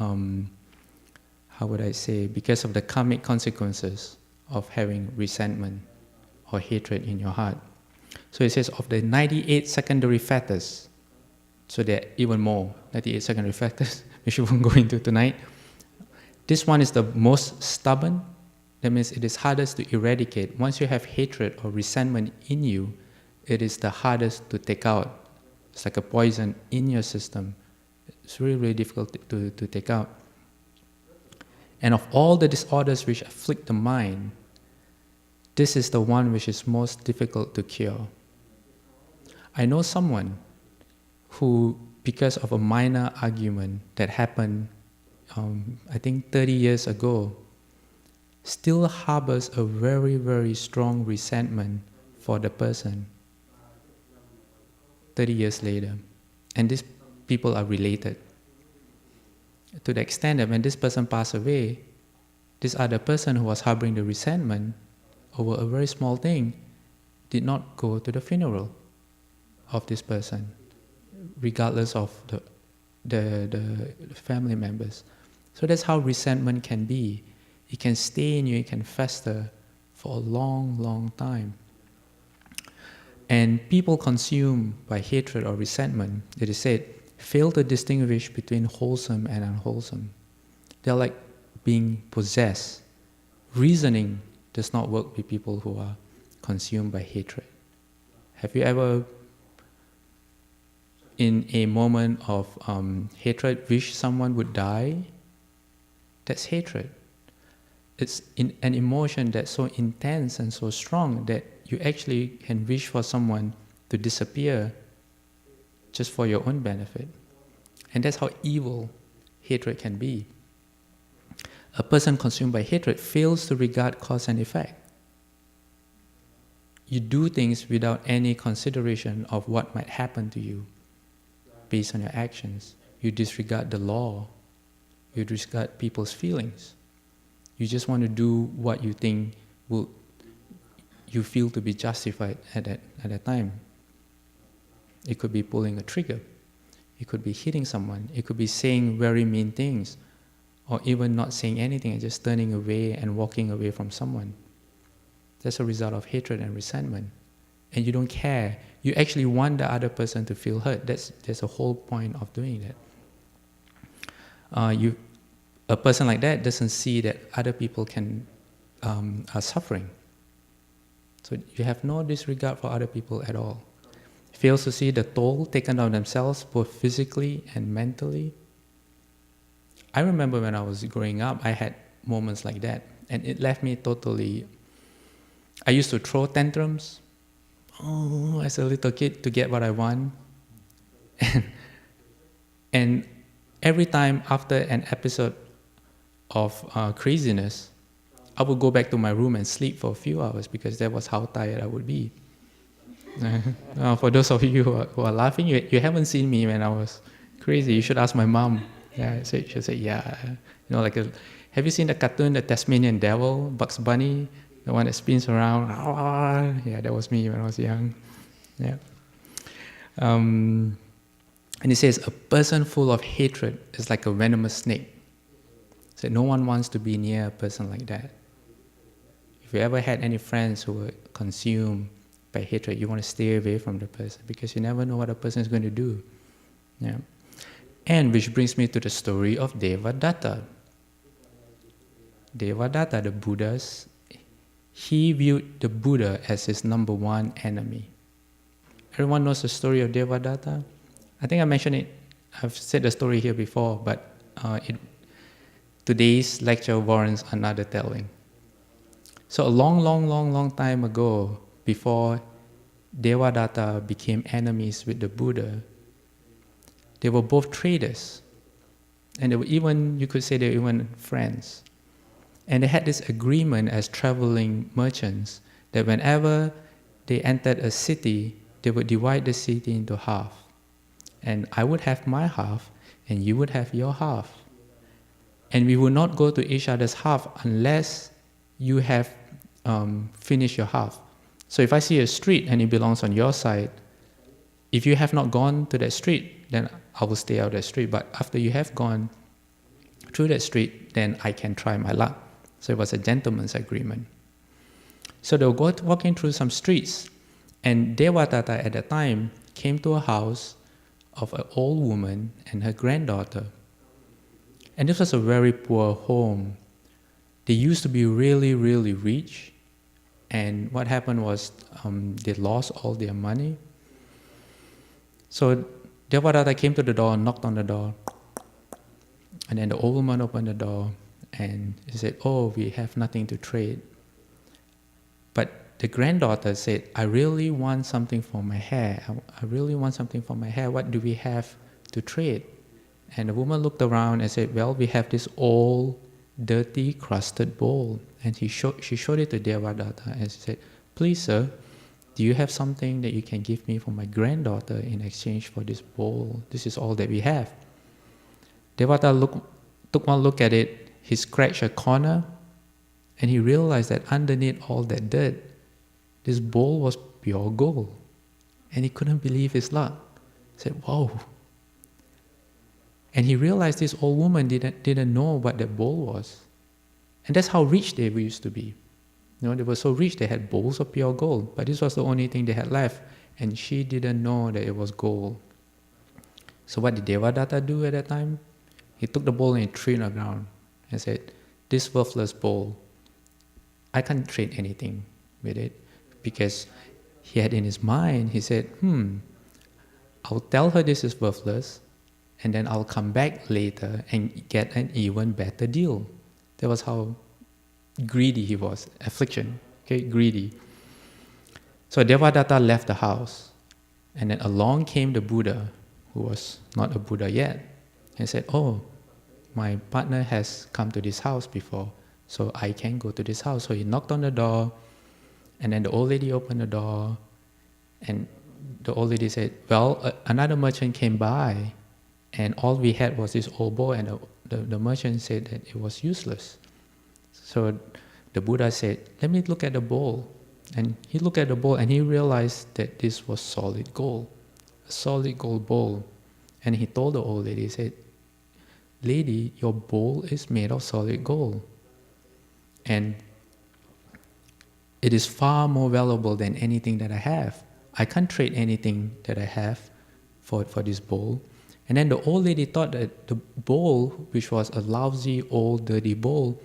because of the karmic consequences of having resentment or hatred in your heart. So he says of the 98 secondary factors, so there are even more, 98 secondary factors, which we won't go into tonight. This one is the most stubborn. That means it is hardest to eradicate. Once you have hatred or resentment in you, it is the hardest to take out. It's like a poison in your system. It's really, really difficult to take out. And of all the disorders which afflict the mind, this is the one which is most difficult to cure. I know someone who, because of a minor argument that happened, I think 30 years ago, still harbors a very, very strong resentment for the person 30 years later. And these people are related. To the extent that when this person passed away, this other person who was harboring the resentment over a very small thing did not go to the funeral of this person, regardless of the family members. So that's how resentment can be. It can stay in you, it can fester for a long, long time. And people consumed by hatred or resentment, it is said, fail to distinguish between wholesome and unwholesome. They're like being possessed. Reasoning does not work with people who are consumed by hatred. Have you ever, in a moment of hatred, wished someone would die? That's hatred. It's an emotion that's so intense and so strong that you actually can wish for someone to disappear just for your own benefit. And that's how evil hatred can be. A person consumed by hatred fails to regard cause and effect. You do things without any consideration of what might happen to you based on your actions. You disregard the law. You disregard people's feelings. You just want to do what you think you feel to be justified at that time. It could be pulling a trigger. It could be hitting someone. It could be saying very mean things, or even not saying anything and just turning away and walking away from someone. That's a result of hatred and resentment. And you don't care. You actually want the other person to feel hurt. That's the whole point of doing that. A person like that doesn't see that other people are suffering. So you have no disregard for other people at all. Fails to see the toll taken on themselves, both physically and mentally. I remember when I was growing up, I had moments like that, and it left me totally. I used to throw tantrums, as a little kid, to get what I want, and every time after an episode of craziness, I would go back to my room and sleep for a few hours because that was how tired I would be. For those of you who are laughing, you haven't seen me when I was crazy. You should ask my mom. Yeah, she'll say, yeah. Have you seen the cartoon, The Tasmanian Devil, Bugs Bunny, the one that spins around? Yeah, that was me when I was young. Yeah. And it says, a person full of hatred is like a venomous snake. So no one wants to be near a person like that. If you ever had any friends who were consumed by hatred, you want to stay away from the person because you never know what a person is going to do. Yeah. And which brings me to the story of Devadatta. Devadatta, the Buddha's, he viewed the Buddha as his number one enemy. Everyone knows the story of Devadatta? I think I mentioned it, I've said the story here before, but today's lecture warrants another telling. So a long time ago, before Devadatta became enemies with the Buddha, they were both traders. And they were even, you could say they were even friends. And they had this agreement as traveling merchants that whenever they entered a city, they would divide the city into half. And I would have my half, and you would have your half. And we would not go to each other's half unless you have finished your half. So if I see a street and it belongs on your side, if you have not gone to that street, then I will stay out that street. But after you have gone through that street, then I can try my luck. So it was a gentleman's agreement. So they were walking through some streets, and Devadatta at that time came to a house of an old woman and her granddaughter. And this was a very poor home. They used to be really, really rich, and what happened was they lost all their money. So Devadatta came to the door and knocked on the door. And then the old woman opened the door and he said, oh, we have nothing to trade. But the granddaughter said, I really want something for my hair. I really want something for my hair. What do we have to trade? And the woman looked around and said, well, we have this old, dirty, crusted bowl. And she showed it to Devadatta and she said, please, sir, do you have something that you can give me for my granddaughter in exchange for this bowl? This is all that we have. Devadatta took one look at it, he scratched a corner, and he realized that underneath all that dirt, this bowl was pure gold. And he couldn't believe his luck. He said, whoa. And he realized this old woman didn't know what that bowl was. And that's how rich they used to be. You know, they were so rich, they had bowls of pure gold, but this was the only thing they had left, and she didn't know that it was gold. So what did Devadatta do at that time? He took the bowl and he threw it on the ground and said, this worthless bowl, I can't trade anything with it, because he had in his mind, he said, I'll tell her this is worthless, and then I'll come back later and get an even better deal. That was how greedy he was, affliction, okay, greedy. So Devadatta left the house, and then along came the Buddha, who was not a Buddha yet, and said, oh, my partner has come to this house before, so I can go to this house. So he knocked on the door, and then the old lady opened the door, and the old lady said, well, another merchant came by, and all we had was this old bowl, and the merchant said that it was useless. So the Buddha said, let me look at the bowl. And he looked at the bowl and he realized that this was solid gold, a solid gold bowl. And he told the old lady, he said, lady, your bowl is made of solid gold. And it is far more valuable than anything that I have. I can't trade anything that I have for this bowl. And then the old lady thought that the bowl, which was a lousy, old, dirty bowl,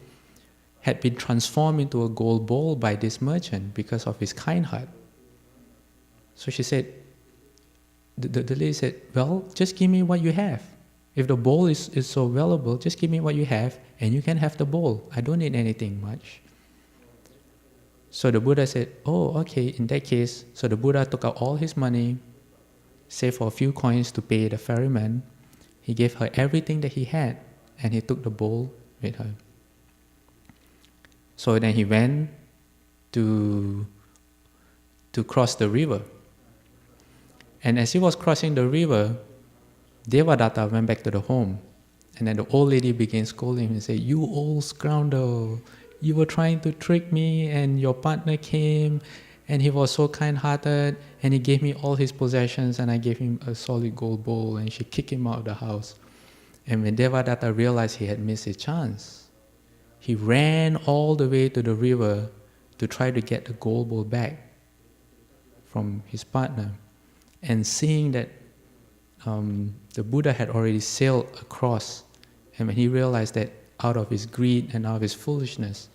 had been transformed into a gold bowl by this merchant because of his kind heart. So she said, the lady said, well, just give me what you have. If the bowl is so valuable, just give me what you have and you can have the bowl. I don't need anything much. So the Buddha said, oh, okay, in that case, so the Buddha took out all his money, saved for a few coins to pay the ferryman. He gave her everything that he had, and he took the bowl with her. So then he went to cross the river. And as he was crossing the river, Devadatta went back to the home. And then the old lady began scolding him and said, you old scoundrel, you were trying to trick me and your partner came and he was so kind-hearted and he gave me all his possessions and I gave him a solid gold bowl, and she kicked him out of the house. And when Devadatta realized he had missed his chance, he ran all the way to the river to try to get the gold bowl back from his partner. And seeing that the Buddha had already sailed across, and when he realized that out of his greed and out of his foolishness,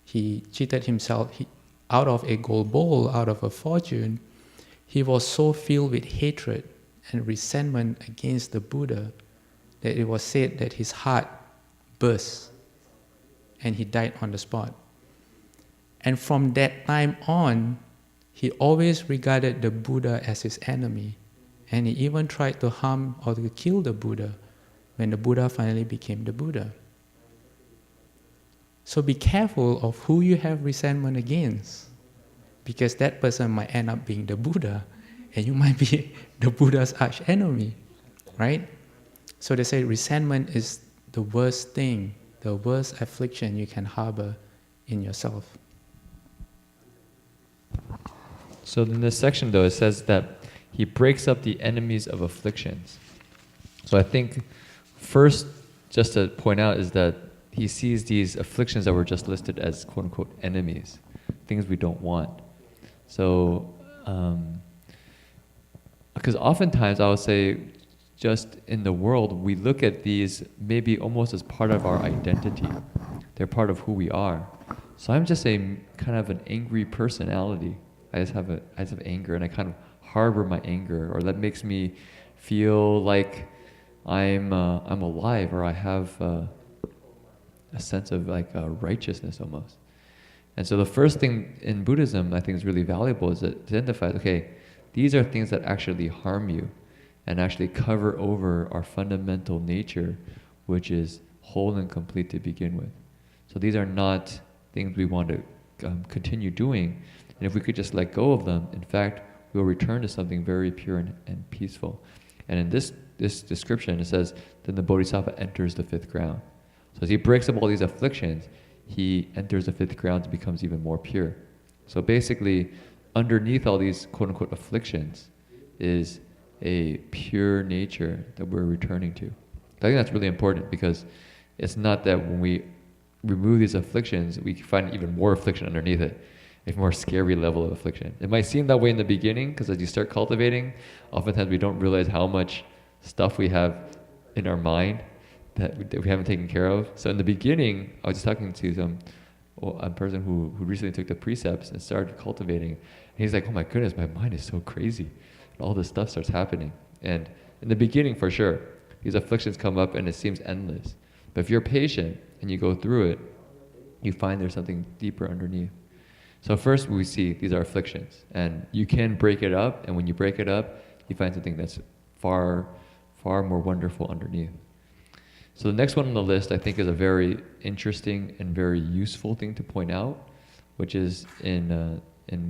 he cheated himself out of a gold bowl, out of a fortune, he was so filled with hatred and resentment against the Buddha that it was said that his heart burst and he died on the spot. And from that time on, he always regarded the Buddha as his enemy, and he even tried to harm or to kill the Buddha when the Buddha finally became the Buddha. So be careful of who you have resentment against, because that person might end up being the Buddha, and you might be the Buddha's arch enemy, right? So they say resentment is the worst thing, the worst affliction you can harbor in yourself. So in this section, though, it says that he breaks up the enemies of afflictions. So I think first, just to point out, is that he sees these afflictions that were just listed as quote-unquote enemies, things we don't want. So, because oftentimes I would say, just in the world, we look at these maybe almost as part of our identity. They're part of who we are. So I'm just a kind of an angry personality. I just have anger, and I kind of harbor my anger, or that makes me feel like I'm alive, or I have a sense of like righteousness almost. And so the first thing in Buddhism I think is really valuable is to identify, okay, these are things that actually harm you and actually cover over our fundamental nature, which is whole and complete to begin with. So these are not things we want to continue doing. And if we could just let go of them, in fact, we'll return to something very pure and peaceful. And in this description, it says, then the Bodhisattva enters the fifth ground. So as he breaks up all these afflictions, he enters the fifth ground and becomes even more pure. So basically, underneath all these quote-unquote afflictions is a pure nature that we're returning to. I think that's really important, because it's not that when we remove these afflictions, we find even more affliction underneath it, a more scary level of affliction. It might seem that way in the beginning, because as you start cultivating, oftentimes we don't realize how much stuff we have in our mind that we haven't taken care of. So in the beginning, I was just talking to a person who recently took the precepts and started cultivating. And he's like, oh my goodness, my mind is so crazy. And all this stuff starts happening. And in the beginning, for sure, these afflictions come up and it seems endless. But if you're patient and you go through it, you find there's something deeper underneath. So first we see these are afflictions, and you can break it up, and when you break it up, you find something that's far, far more wonderful underneath. So the next one on the list I think is a very interesting and very useful thing to point out, which is in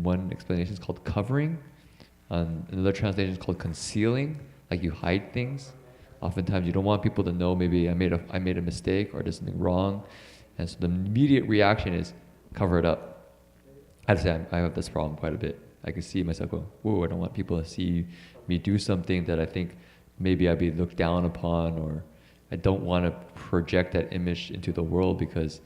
one explanation it's called covering. Another translation is called concealing, like you hide things. Oftentimes you don't want people to know maybe I made a mistake or did something wrong, and so the immediate reaction is cover it up. I'd say I have this problem quite a bit. I can see myself go, whoa, I don't want people to see me do something that I think maybe I'd be looked down upon, or I don't want to project that image into the world because,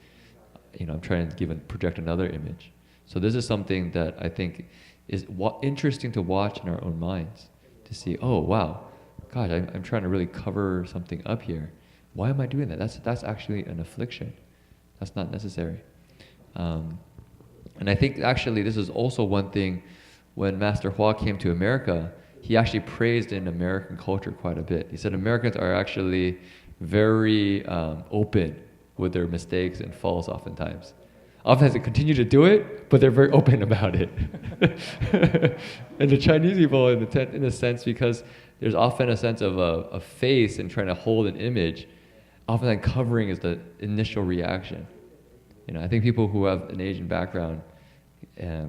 I'm trying to project another image. So this is something that I think is interesting to watch in our own minds, to see, oh wow, God, I'm trying to really cover something up here. Why am I doing that? That's actually an affliction. That's not necessary. And I think actually this is also one thing, when Master Hua came to America, he actually praised in American culture quite a bit. He said Americans are actually very open with their mistakes and faults oftentimes. Oftentimes they continue to do it, but they're very open about it. And the Chinese people, in a sense, because there's often a sense of a face and trying to hold an image, often covering is the initial reaction. I think people who have an Asian background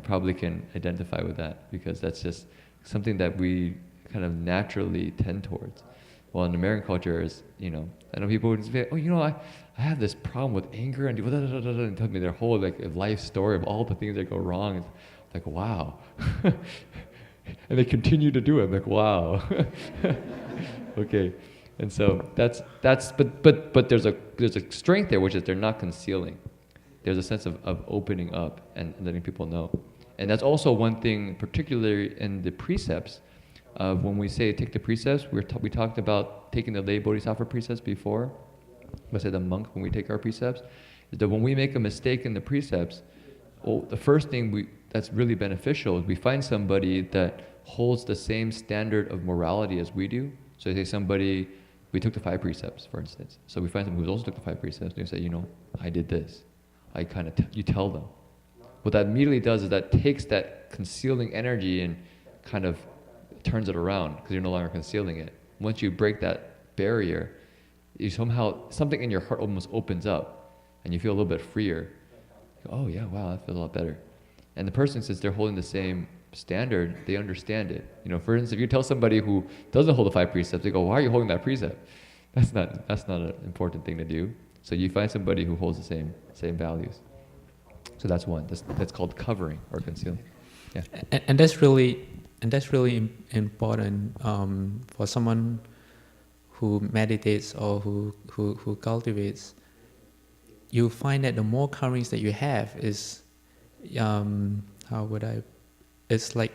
probably can identify with that, because that's just something that we kind of naturally tend towards. Well, in American culture, I know people would say, I have this problem with anger, and and tell me their whole life story of all the things that go wrong. It's like, wow. And they continue to do it. I'm like, wow. Okay. And so but there's a strength there, which is they're not concealing. There's a sense of opening up and letting people know. And that's also one thing, particularly in the precepts, when we say take the precepts, we talked about taking the lay bodhisattva precepts before. Let's say the monk, when we take our precepts, is that when we make a mistake in the precepts, the first thing that's really beneficial is we find somebody that holds the same standard of morality as we do. So say somebody, we took the 5 precepts, for instance. So we find someone who also took the 5 precepts, and you say, I did this. You tell them. What that immediately does is that takes that concealing energy and kind of turns it around, because you're no longer concealing it. Once you break that barrier, something in your heart almost opens up, and you feel a little bit freer. Oh yeah, wow, that feels a lot better. And the person, since they're holding the same standard, they understand it. For instance, if you tell somebody who doesn't hold the 5 precepts, they go, why are you holding that precept? That's not an important thing to do. So you find somebody who holds the same values. So that's one. That's called covering or concealing. Yeah. And that's really important for someone who meditates or who cultivates. You find that the more coverings that you have is, it's like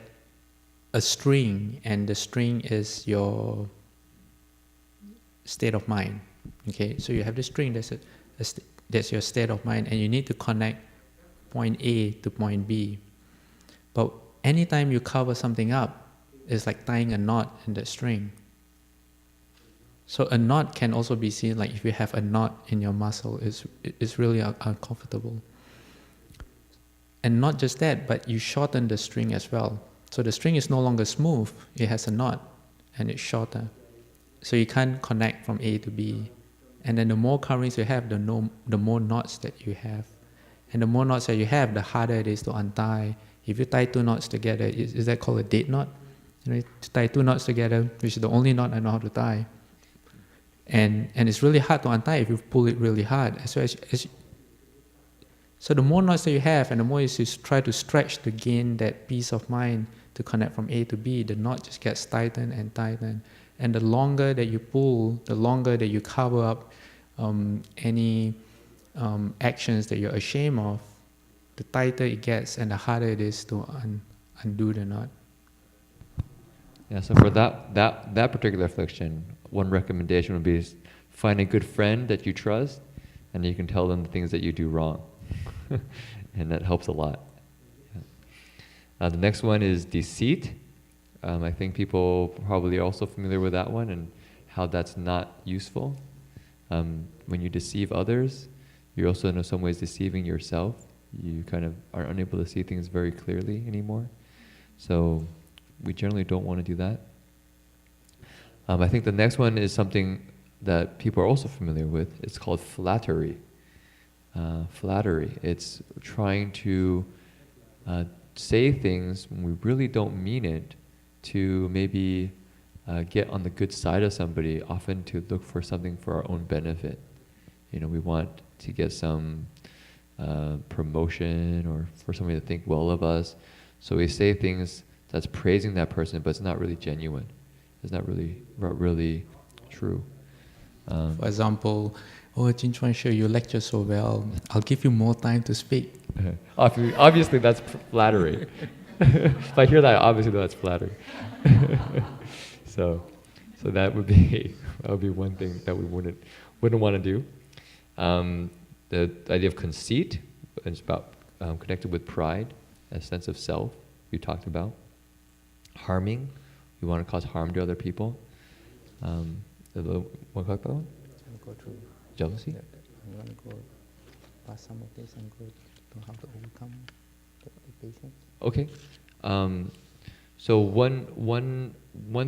a string, and the string is your state of mind. Okay, so you have the string, that's your state of mind, and you need to connect point A to point B. But anytime you cover something up, it's like tying a knot in that string. So a knot can also be seen, like if you have a knot in your muscle, it's really uncomfortable. And not just that, but you shorten the string as well. So the string is no longer smooth, it has a knot, and it's shorter. So you can't connect from A to B. And then the more coverings you have, the more knots that you have. And the more knots that you have, the harder it is to untie. If you tie 2 knots together, is that called a date knot? To tie 2 knots together, which is the only knot I know how to tie. And it's really hard to untie if you pull it really hard. So the more knots that you have, and the more you try to stretch to gain that peace of mind to connect from A to B, the knot just gets tightened and tightened. And the longer that you pull, the longer that you cover up any actions that you're ashamed of, the tighter it gets and the harder it is to undo the knot. Yeah, so for that particular affliction, one recommendation would be find a good friend that you trust, and you can tell them the things that you do wrong. And that helps a lot. Yeah. The next one is deceit. I think people probably are also familiar with that one and how that's not useful. When you deceive others, you're also in some ways deceiving yourself. You kind of are unable to see things very clearly anymore. So we generally don't want to do that. I think the next one is something that people are also familiar with. It's called flattery. Flattery. It's trying to say things when we really don't mean it, to maybe get on the good side of somebody, often to look for something for our own benefit. We want to get some promotion or for somebody to think well of us. So we say things that's praising that person, but it's not really genuine. It's not really true. For example, Jin-Chuan, sure, you lecture so well. I'll give you more time to speak. Obviously, that's flattery. If I hear that, obviously that's flattery. So that would be one thing that we wouldn't want to do. The idea of conceit is about connected with pride, a sense of self. We talked about harming. We want to cause harm to other people. Want to talk about one? Go through Jealousy. I'm going to go past some of this and go to how to overcome the patience. Okay. So one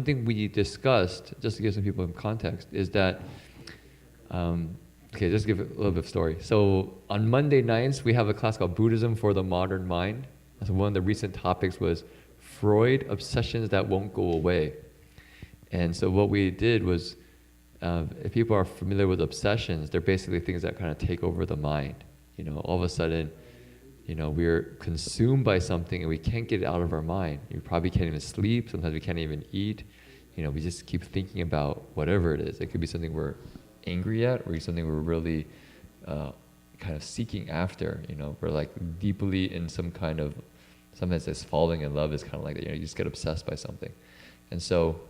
thing we discussed, just to give some people in context, is that just give a little bit of story. So on Monday nights, we have a class called Buddhism for the Modern Mind. So one of the recent topics was Freud, obsessions that won't go away. And so what we did was, if people are familiar with obsessions, they're basically things that kind of take over the mind. All of a sudden, we're consumed by something and we can't get it out of our mind. We probably can't even sleep. Sometimes we can't even eat. We just keep thinking about whatever it is. It could be something we're angry at, or something we're really kind of seeking after. We're like deeply in some kind of, sometimes it's falling in love is kind of like that. You just get obsessed by something. And so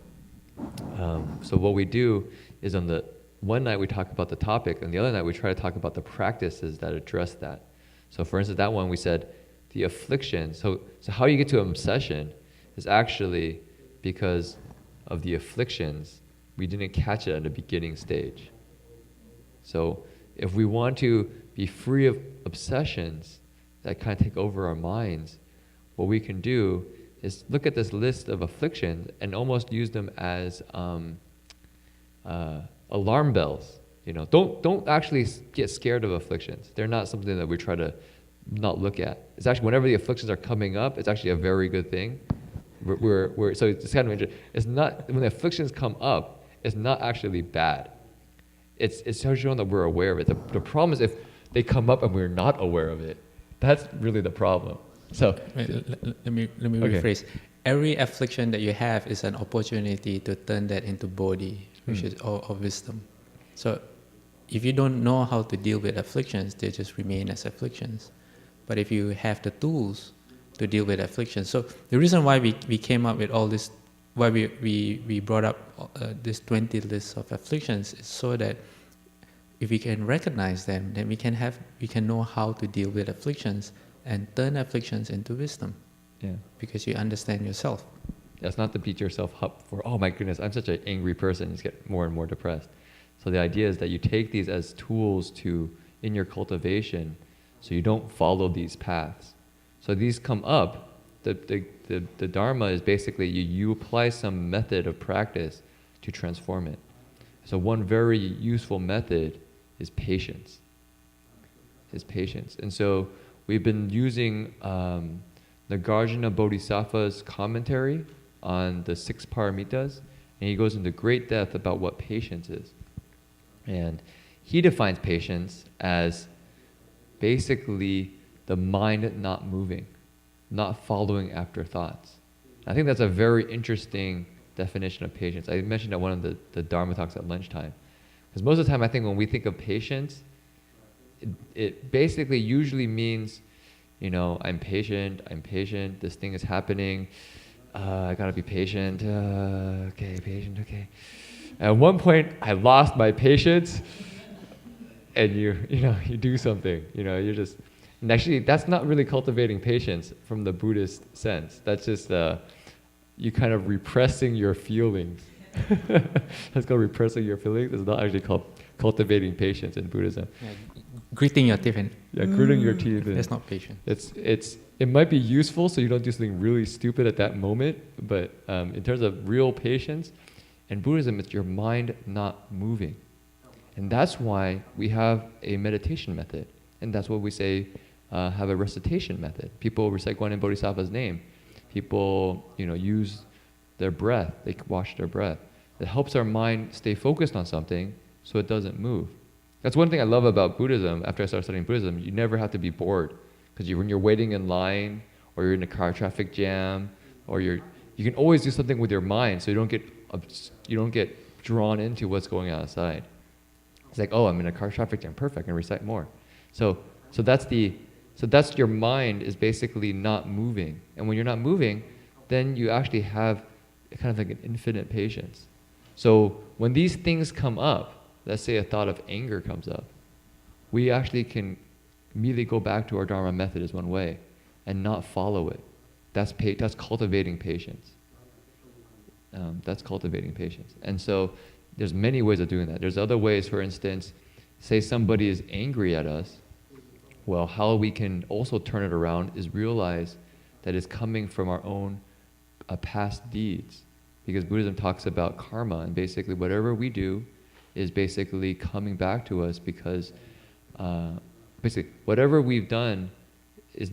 what we do is on the one night we talk about the topic, and the other night we try to talk about the practices that address that. So for instance, that one we said the affliction. So how you get to an obsession is actually because of the afflictions. We didn't catch it at the beginning stage. So if we want to be free of obsessions that kind of take over our minds, what we can do is look at this list of afflictions and almost use them as alarm bells. Don't actually get scared of afflictions. They're not something that we try to not look at. It's actually, whenever the afflictions are coming up, it's actually a very good thing. So it's kind of interesting. It's not, when the afflictions come up, it's not actually bad. It's showing that we're aware of it. The problem is if they come up and we're not aware of it. That's really the problem. So let me rephrase. Every affliction that you have is an opportunity to turn that into bodhi, which is of wisdom. So if you don't know how to deal with afflictions, they just remain as afflictions. But if you have the tools to deal with afflictions, so the reason why we came up with all this, why we brought up this 20 lists of afflictions, is so that if we can recognize them, then we can know how to deal with afflictions and turn afflictions into wisdom. Yeah. Because you understand yourself. That's not to beat yourself up for, oh my goodness, I'm such an angry person, you just get more and more depressed. So the idea is that you take these as tools in your cultivation, so you don't follow these paths. So these come up, the Dharma is basically you apply some method of practice to transform it. So one very useful method is patience. And so we've been using Nagarjuna Bodhisattva's commentary on the 6 paramitas, and he goes into great depth about what patience is. And he defines patience as basically the mind not moving, not following after thoughts. I think that's a very interesting definition of patience. I mentioned at one of the Dharma talks at lunchtime. Because most of the time I think when we think of patience, it basically usually means, I'm patient, this thing is happening, I gotta be patient, okay. At one point, I lost my patience, and you do something, you're just, and actually that's not really cultivating patience from the Buddhist sense. That's just you kind of repressing your feelings. Let's go repressing your feelings. It's not actually called cultivating patience in Buddhism. Yeah, gritting your teeth. Gritting your teeth. That's not patience. It might be useful so you don't do something really stupid at that moment, but in terms of real patience, in Buddhism, it's your mind not moving. And that's why we have a meditation method. And that's what we say, have a recitation method. People recite Guanyin Bodhisattva's name. People, use their breath. They wash their breath. It helps our mind stay focused on something so it doesn't move. That's one thing I love about Buddhism. After I started studying Buddhism, you never have to be bored. Because when you're waiting in line, or you're in a car traffic jam, or you can always do something with your mind so you don't get drawn into what's going on outside. It's like, oh, I'm in a car traffic jam, perfect, I can recite more. So that's the So that's your mind is basically not moving. And when you're not moving, then you actually have kind of like an infinite patience. So when these things come up, let's say a thought of anger comes up, we actually can immediately go back to our Dharma method as one way and not follow it. That's cultivating patience. That's cultivating patience. And so there's many ways of doing that. There's other ways, for instance, say somebody is angry at us. Well, how we can also turn it around is realize that it's coming from our own past deeds. Because Buddhism talks about karma, and basically whatever we do is basically coming back to us because basically whatever we've done is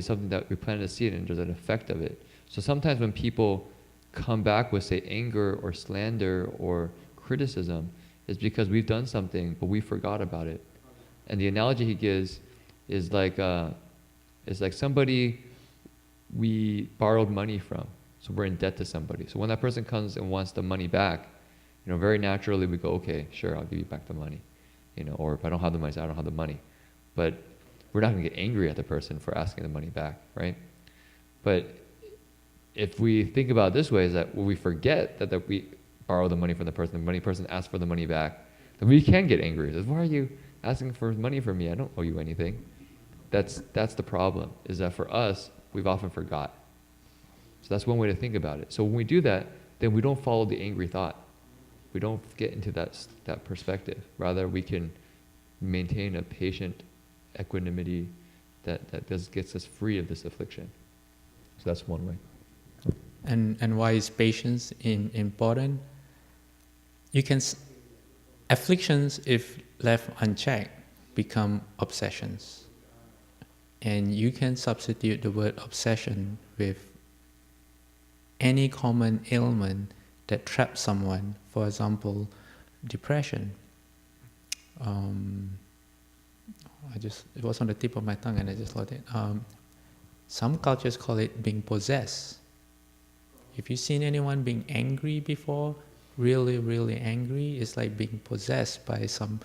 something that we plan to see it and there's an effect of it. So sometimes when people come back with, say, anger or slander or criticism, it's because we've done something but we forgot about it. And the analogy he gives is like somebody we borrowed money from. So we're in debt to somebody. So when that person comes and wants the money back, very naturally we go, okay, sure, I'll give you back the money. Or if I don't have the money, I don't have the money. But we're not going to get angry at the person for asking the money back, right? But if we think about it this way, is that when we forget that we borrow the money from the person asks for the money back, then we can get angry. Says, why are you asking for money from me? I don't owe you anything. That's the problem, is that for us, we've often forgot. So that's one way to think about it. So when we do that, then we don't follow the angry thought. We don't get into that perspective. Rather, we can maintain a patient equanimity that gets us free of this affliction. So that's one way. And why is patience important? Afflictions, if left unchecked, become obsessions. And you can substitute the word obsession with any common ailment that traps someone. For example, depression. It was on the tip of my tongue and I just lost it. Some cultures call it being possessed. If you've seen anyone being angry before, really, really angry, it's like being possessed by some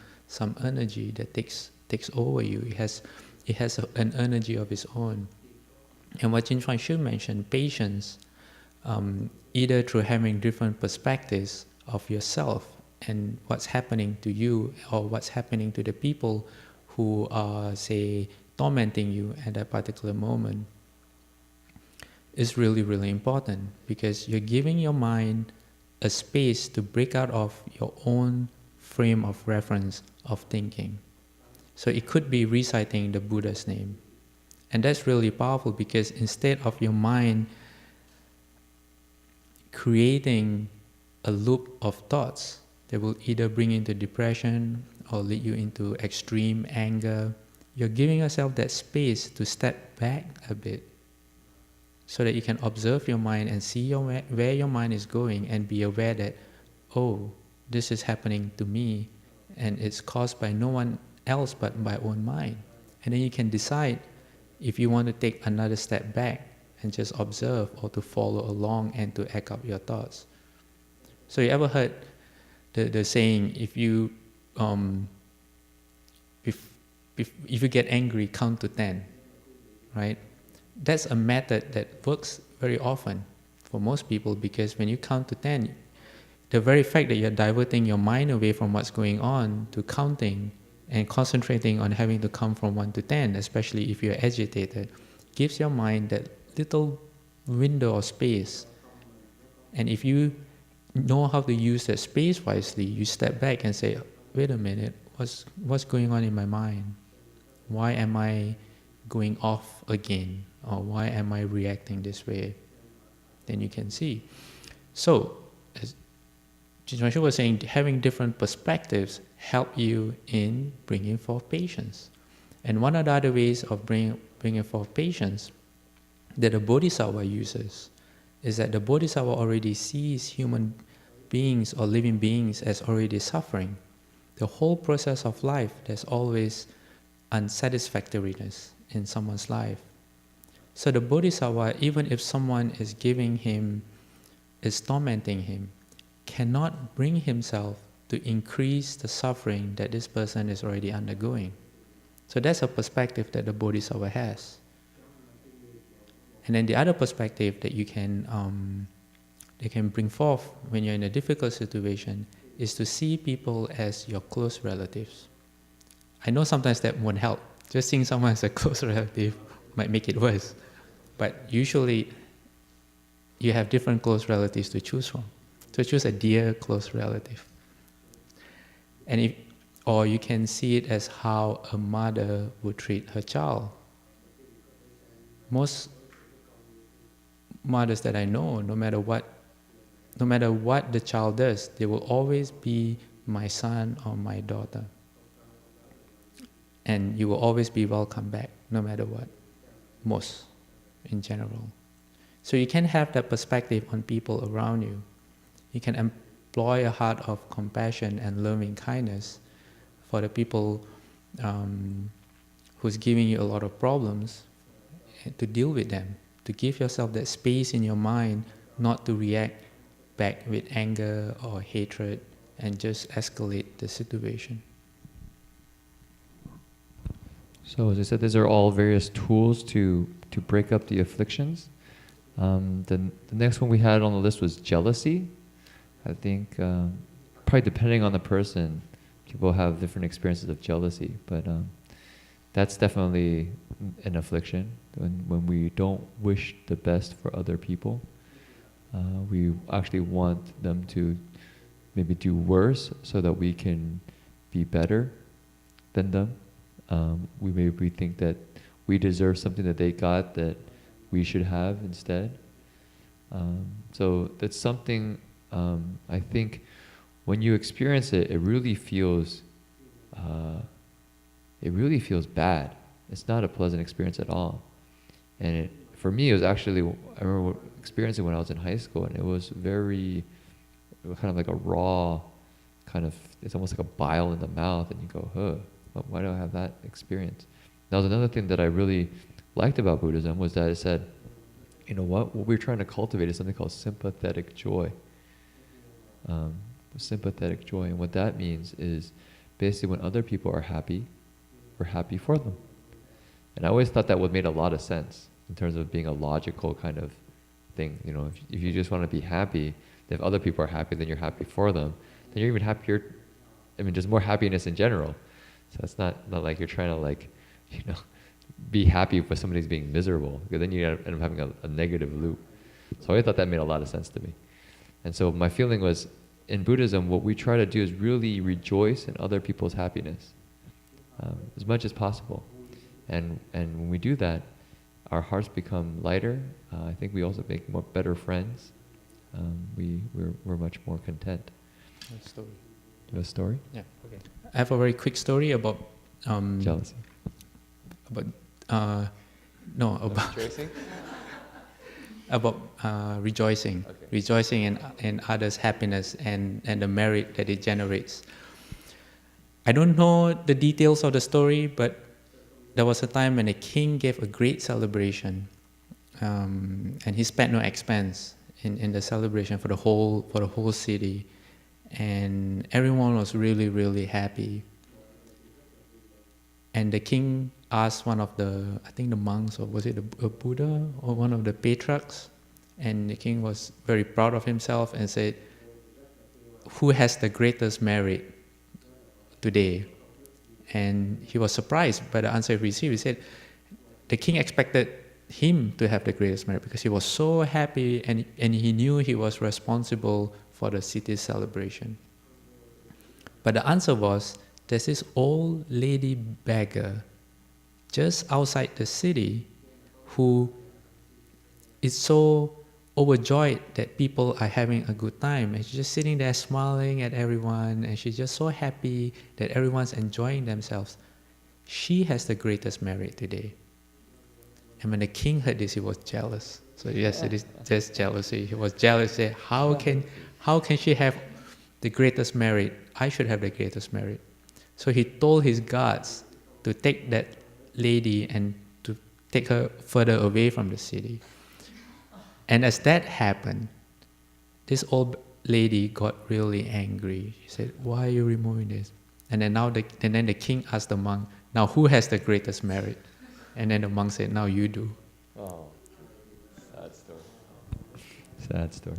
energy that takes over you. It has an energy of its own. And what Jin-Chuan should mention, patience, either through having different perspectives of yourself and what's happening to you or what's happening to the people who are, say, tormenting you at that particular moment, is really, really important, because you're giving your mind a space to break out of your own frame of reference of thinking. So it could be reciting the Buddha's name. And that's really powerful, because instead of your mind creating a loop of thoughts that will either bring you into depression or lead you into extreme anger, you're giving yourself that space to step back a bit so that you can observe your mind and see where your mind is going and be aware that, oh, this is happening to me and it's caused by no one else but my own mind. And then you can decide if you want to take another step back and just observe, or to follow along and to echo up your thoughts. So you ever heard the saying, if you get angry, count to 10, right? That's a method that works very often for most people, because when you count to 10, the very fact that you're diverting your mind away from what's going on to counting and concentrating on having to count from 1 to 10, especially if you're agitated, gives your mind that little window of space. And if you know how to use that space wisely, you step back and say, wait a minute, what's going on in my mind? Why am I going off again? Or why am I reacting this way? Then you can see. So, as Jin-Chuan was saying, having different perspectives help you in bringing forth patience. And one of the other ways of bringing forth patience that the Bodhisattva uses is that the Bodhisattva already sees human beings or living beings as already suffering. The whole process of life, there's always unsatisfactoriness in someone's life. So the Bodhisattva, even if someone is tormenting him, cannot bring himself to increase the suffering that this person is already undergoing. So that's a perspective that the Bodhisattva has. And then the other perspective that they can bring forth when you're in a difficult situation is to see people as your close relatives. I know sometimes that won't help. Just seeing someone as a close relative might make it worse. But usually, you have different close relatives to choose from. So choose a dear close relative. Or you can see it as how a mother would treat her child. Most mothers that I know, no matter what the child does, they will always be my son or my daughter. And you will always be welcome back, no matter what, most in general. So you can have that perspective on people around you. You can employ a heart of compassion and loving kindness for the people who's giving you a lot of problems, to deal with them, to give yourself that space in your mind not to react back with anger or hatred and just escalate the situation. So as I said, these are all various tools to break up the afflictions. The next one we had on the list was jealousy. I think probably depending on the person, people have different experiences of jealousy, but that's definitely an affliction. When we don't wish the best for other people, we actually want them to maybe do worse so that we can be better than them. We think that we deserve something that they got that we should have instead. So that's something, I think when you experience it, it really feels bad. It's not a pleasant experience at all. And for me, it was actually, I remember experiencing it when I was in high school, and it was kind of like a raw, it's almost like a bile in the mouth, and you go, why do I have that experience? That was another thing that I really liked about Buddhism, was that it said, you know what we're trying to cultivate is something called sympathetic joy. Sympathetic joy, and what that means is basically when other people are happy, we're happy for them. And I always thought that would make a lot of sense in terms of being a logical kind of thing. You know, if you just want to be happy, if other people are happy, then you're happy for them. Then you're even happier. I mean, there's more happiness in general. So it's not like you're trying to be happy for somebody's being miserable, because then you end up having a negative loop. So I thought that made a lot of sense to me. And so my feeling was, in Buddhism, what we try to do is really rejoice in other people's happiness as much as possible. And when we do that, our hearts become lighter. I think we also make better friends. We're much more content. A story. You have a story? Yeah. Okay. I have a very quick story about jealousy. About Rejoicing? about rejoicing, Okay. rejoicing in others' happiness and the merit that it generates. I don't know the details of the story, but there was a time when a king gave a great celebration, and he spent no expense in the celebration for the whole city, and everyone was really, really happy. And the king asked one of the monks, or was it a Buddha, or one of the patriarchs, and the king was very proud of himself and said, "Who has the greatest merit today?" And he was surprised by the answer he received. He said, the king expected him to have the greatest merit because he was so happy, and he knew he was responsible for the city's celebration. But the answer was, there's this old lady beggar just outside the city who is so overjoyed that people are having a good time, and she's just sitting there smiling at everyone, and she's just so happy that everyone's enjoying themselves. She has the greatest merit today. And when the king heard this, he was jealous. So yes, it is just jealousy. He was jealous. He said, how can she have the greatest merit? I should have the greatest merit. So he told his guards to take that lady and to take her further away from the city. And as that happened, this old lady got really angry. She said, "Why are you removing this?" And then the king asked the monk, Now who has the greatest merit? And then the monk said, now you do. Oh, sad story. Sad story.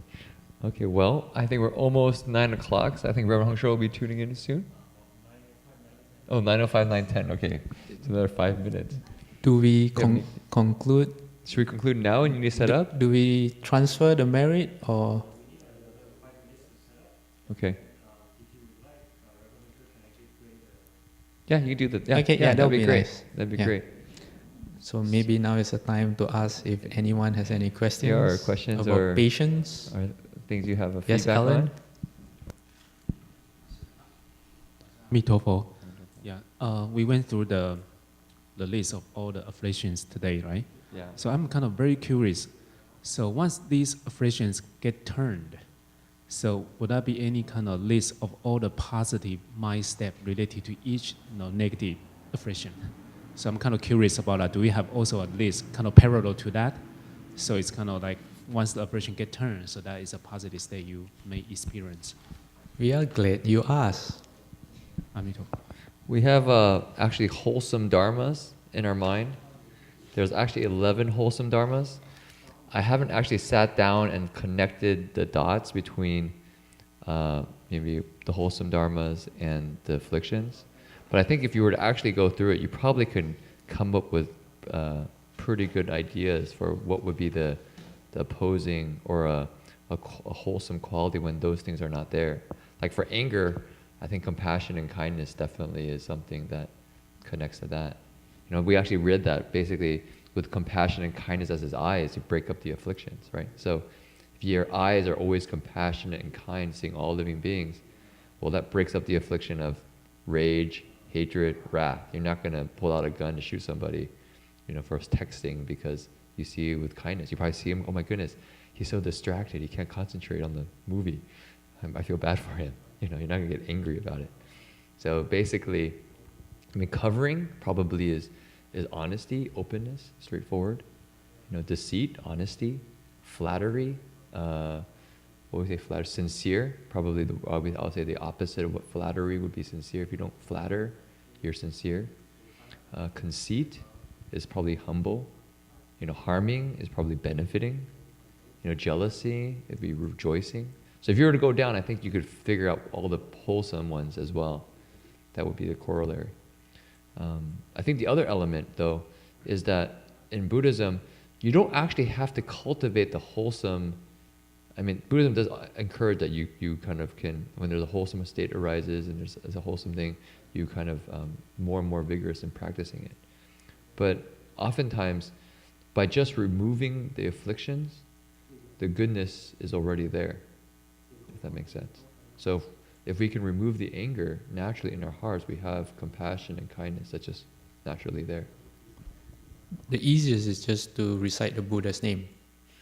Okay, well, I think we're almost 9 o'clock, so I think Reverend Heng Sure will be tuning in soon. Oh, 9:05, 9:10, okay. It's another 5 minutes. Do we Yeah, conclude? Should we conclude now and you need to set up? Do we transfer the merit or? Okay. Yeah, you can do that. Yeah, Okay, yeah, that'd be great. nice. That'd be Yeah. great. So maybe now is the time to ask if anyone has any questions, or questions about or- patience. Or things you have a Yes, feedback Alan? on? Mitofo. Yeah, we went through the list of all the afflictions today, right? Yeah. So I'm kind of very curious. So once these afflictions get turned, so would there be any kind of list of all the positive mind step related to each negative affliction? So I'm kind of curious about that. Do we have also a list kind of parallel to that? So it's kind of like once the affliction get turned, so that is a positive state you may experience. We are glad you asked. Amitofo. We have actually wholesome dharmas in our mind. There's actually 11 wholesome dharmas. I haven't actually sat down and connected the dots between maybe the wholesome dharmas and the afflictions. But I think if you were to actually go through it, you probably could come up with pretty good ideas for what would be the opposing or a wholesome quality when those things are not there. Like for anger, I think compassion and kindness definitely is something that connects to that. You know, we actually read that basically with compassion and kindness as his eyes, you break up the afflictions, right? So if your eyes are always compassionate and kind, seeing all living beings, well, that breaks up the affliction of rage, hatred, wrath. You're not going to pull out a gun to shoot somebody, for texting because you see with kindness. You probably see him, oh my goodness, he's so distracted, he can't concentrate on the movie. I feel bad for him. You're not going to get angry about it. So basically, covering probably is honesty, openness, straightforward. Deceit, honesty, flattery. What would we say? Flattery, sincere. Probably I'll say the opposite of what flattery would be sincere. If you don't flatter, you're sincere. Conceit is probably humble. Harming is probably benefiting. Jealousy, it'd be rejoicing. So if you were to go down, I think you could figure out all the wholesome ones as well. That would be the corollary. I think the other element, though, is that in Buddhism, you don't actually have to cultivate the wholesome. Buddhism does encourage that you kind of can, when there's a wholesome state arises and there's a wholesome thing, you kind of more and more vigorous in practicing it. But oftentimes, by just removing the afflictions, the goodness is already there, if that makes sense. So if we can remove the anger, naturally in our hearts we have compassion and kindness that's just naturally there. The easiest is just to recite the Buddha's name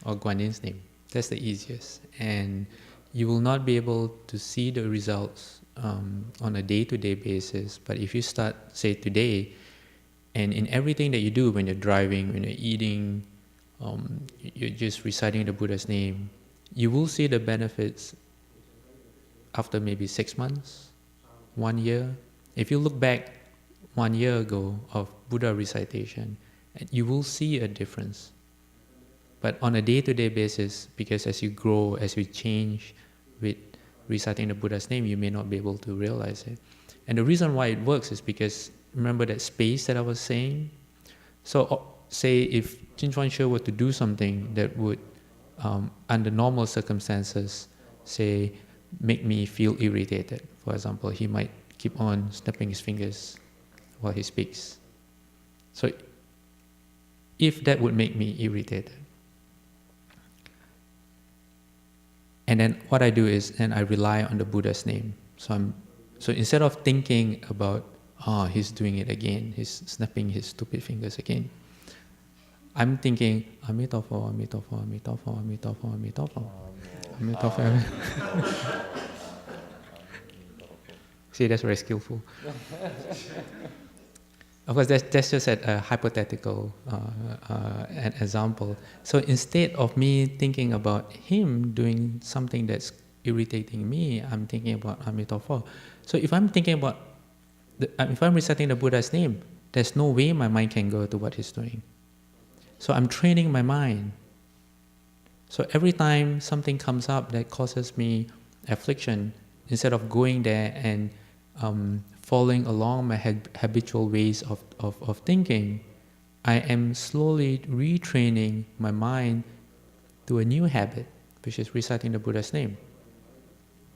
or Guanyin's name. That's the easiest. And you will not be able to see the results on a day-to-day basis. But if you start, say, today, and in everything that you do, when you're driving, when you're eating, you're just reciting the Buddha's name, you will see the benefits after maybe 6 months, 1 year. If you look back 1 year ago of Buddha recitation, you will see a difference. But on a day-to-day basis, because as you grow, as you change with reciting the Buddha's name, you may not be able to realize it. And the reason why it works is because, remember that space that I was saying? So say if Jin-Chuan Sure were to do something that would, under normal circumstances, say, make me feel irritated. For example, he might keep on snapping his fingers while he speaks. So if that would make me irritated, and then what I do is, then I rely on the Buddha's name. So instead of thinking about, he's doing it again, he's snapping his stupid fingers again, I'm thinking, Amitofo, Amitofo, Amitofo, Amitofo, Amitofo. Amitofo. See, that's very skillful. Of course, that's just a hypothetical an example. So instead of me thinking about him doing something that's irritating me, I'm thinking about Amitofo. So if I'm thinking about, if I'm reciting the Buddha's name, there's no way my mind can go to what he's doing. So I'm training my mind. So every time something comes up that causes me affliction, instead of going there and following along my habitual ways of thinking, I am slowly retraining my mind to a new habit, which is reciting the Buddha's name.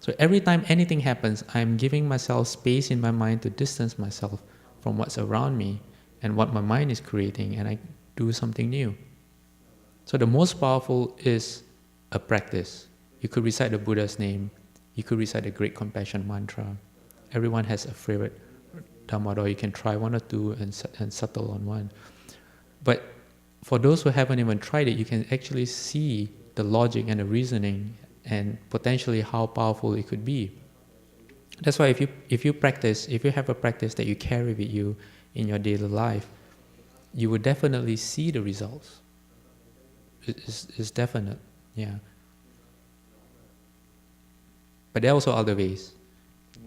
So every time anything happens, I'm giving myself space in my mind to distance myself from what's around me and what my mind is creating, and I do something new. So the most powerful is a practice. You could recite the Buddha's name, you could recite the Great Compassion Mantra. Everyone has a favorite Dhamma, or you can try one or two and settle on one. But for those who haven't even tried it, you can actually see the logic and the reasoning and potentially how powerful it could be. That's why if you practice, if you have a practice that you carry with you in your daily life, you will definitely see the results. It's definite, yeah. But there are also other ways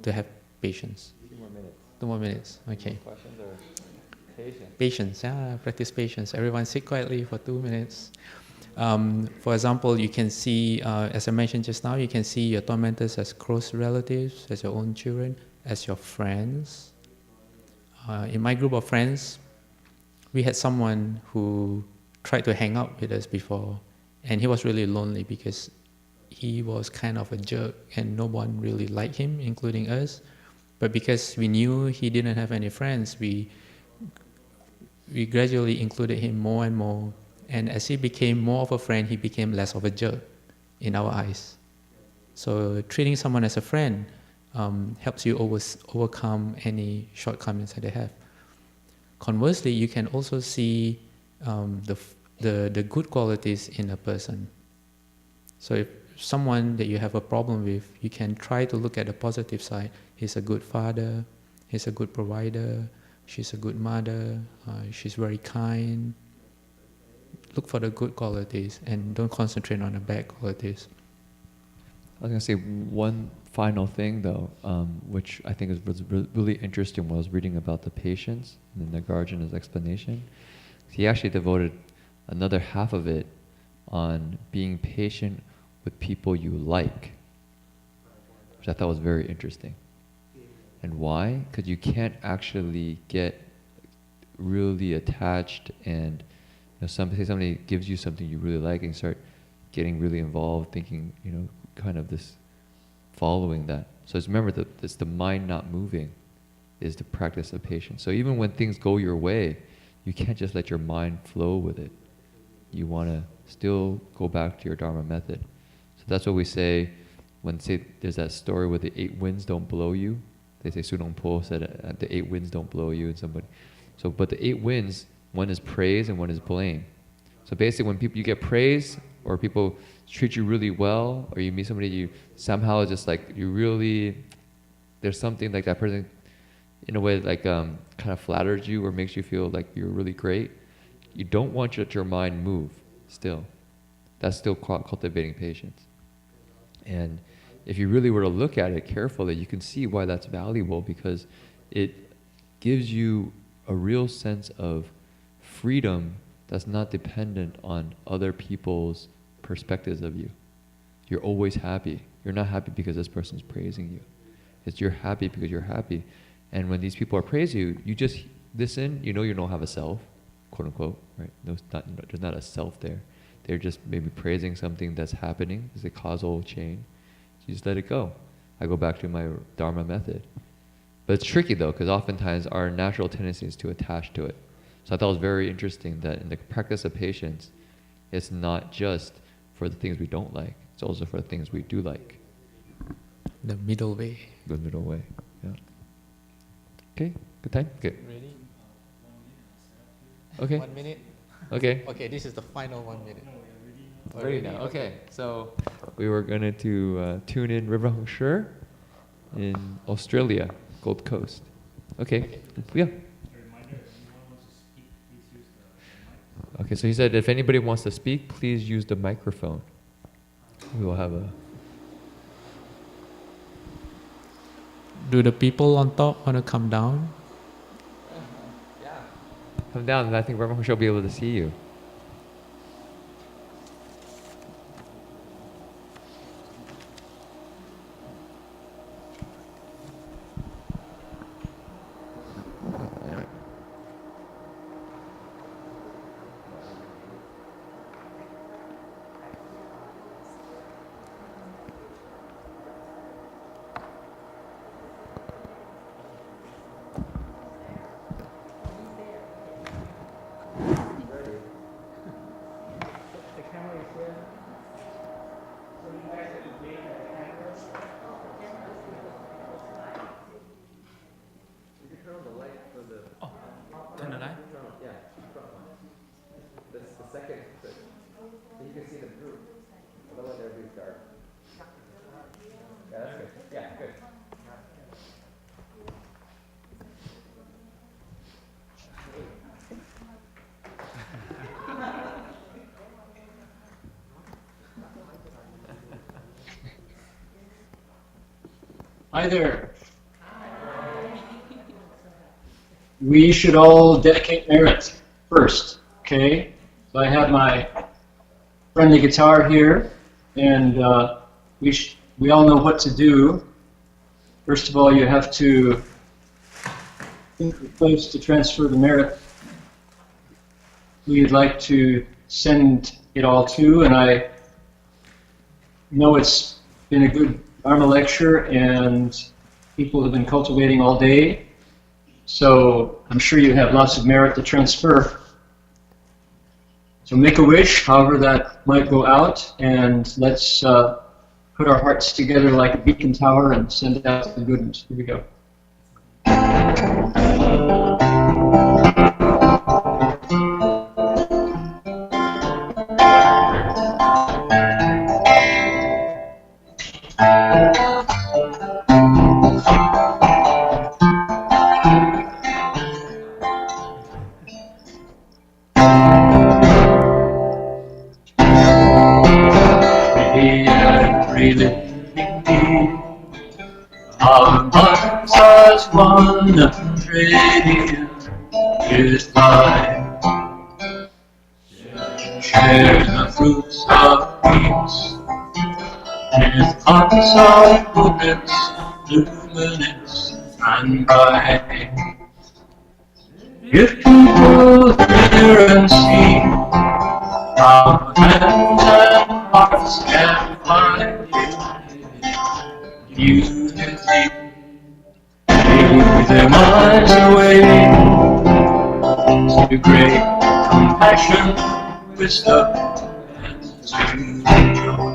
to have patience. 2 more minutes. 2 more minutes, okay. Questions or patience? Patience, yeah, practice patience. Everyone sit quietly for 2 minutes. For example, you can see, as I mentioned just now, you can see your tormentors as close relatives, as your own children, as your friends. In my group of friends, we had someone who tried to hang out with us before, and he was really lonely because he was kind of a jerk and no one really liked him, including us. But because we knew he didn't have any friends, we gradually included him more and more. And as he became more of a friend, he became less of a jerk in our eyes. So treating someone as a friend helps you overcome any shortcomings that they have. Conversely, you can also see the good qualities in a person. So if someone that you have a problem with, you can try to look at the positive side. He's a good father, he's a good provider, she's a good mother, she's very kind. Look for the good qualities and don't concentrate on the bad qualities. I was going to say one final thing though, which I think was really interesting when I was reading about the patience in the Nagarjuna's explanation. He actually devoted another half of it on being patient with people you like, which I thought was very interesting. And why? Because you can't actually get really attached and somebody gives you something you really like and you start getting really involved, thinking, kind of this, following that. So just remember that it's the mind not moving is the practice of patience. So even when things go your way, you can't just let your mind flow with it. You want to still go back to your Dharma method. So that's what we say when there's that story where the 8 winds don't blow you. They say Sunong Po said the 8 winds don't blow you and somebody. So, but the 8 winds, one is praise and one is blame. So basically when you get praise or people treat you really well or you meet somebody you somehow just like you really, there's something like that person in a way like kind of flatters you or makes you feel like you're really great. You don't want to let your mind move still. That's still cultivating patience. And if you really were to look at it carefully, you can see why that's valuable because it gives you a real sense of freedom that's not dependent on other people's perspectives of you. You're always happy. You're not happy because this person's praising you. It's you're happy because you're happy. And when these people are praising you, you just listen, you don't have a self, quote unquote, right? There's not a self there. They're just maybe praising something that's happening. It's a causal chain. You just let it go. I go back to my Dharma method. But it's tricky though, because oftentimes our natural tendency is to attach to it. So I thought it was very interesting that in the practice of patience, it's not just for the things we don't like, it's also for the things we do like. The middle way. The middle way, yeah. Okay, good time? Good. Ready? Okay. 1 minute? Okay. Okay, this is the final 1 minute. Ready now. Okay. So we were going to tune in River Heng Sure in Australia, Gold Coast. Okay. Yeah. Okay, so he said if anybody wants to speak, please use the microphone. We will have a... Do the people on top want to come down? Yeah. come down, and I think Brahma will be able to see you. Turn the light? Yeah, this is the second, so you can see the group. Otherwise everybody's dark. Yeah, that's good. Yeah, good. Hi there. We should all dedicate merit first, okay? So I have my friendly guitar here, and we all know what to do. First of all, you have to think of a place to transfer the merit who you'd like to send it all to, and I know it's been a good Dharma lecture, and people have been cultivating all day, so I'm sure you have lots of merit to transfer. So make a wish, however that might go out, and let's put our hearts together like a beacon tower and send it out to the goodness. Here we go. Our hearts as one, radiant is life. Share the fruits of peace, and hearts of goodness, luminous and bright. If people hear and see, our hands and hearts can find unity. Take their minds away to great compassion, wisdom, and to joy.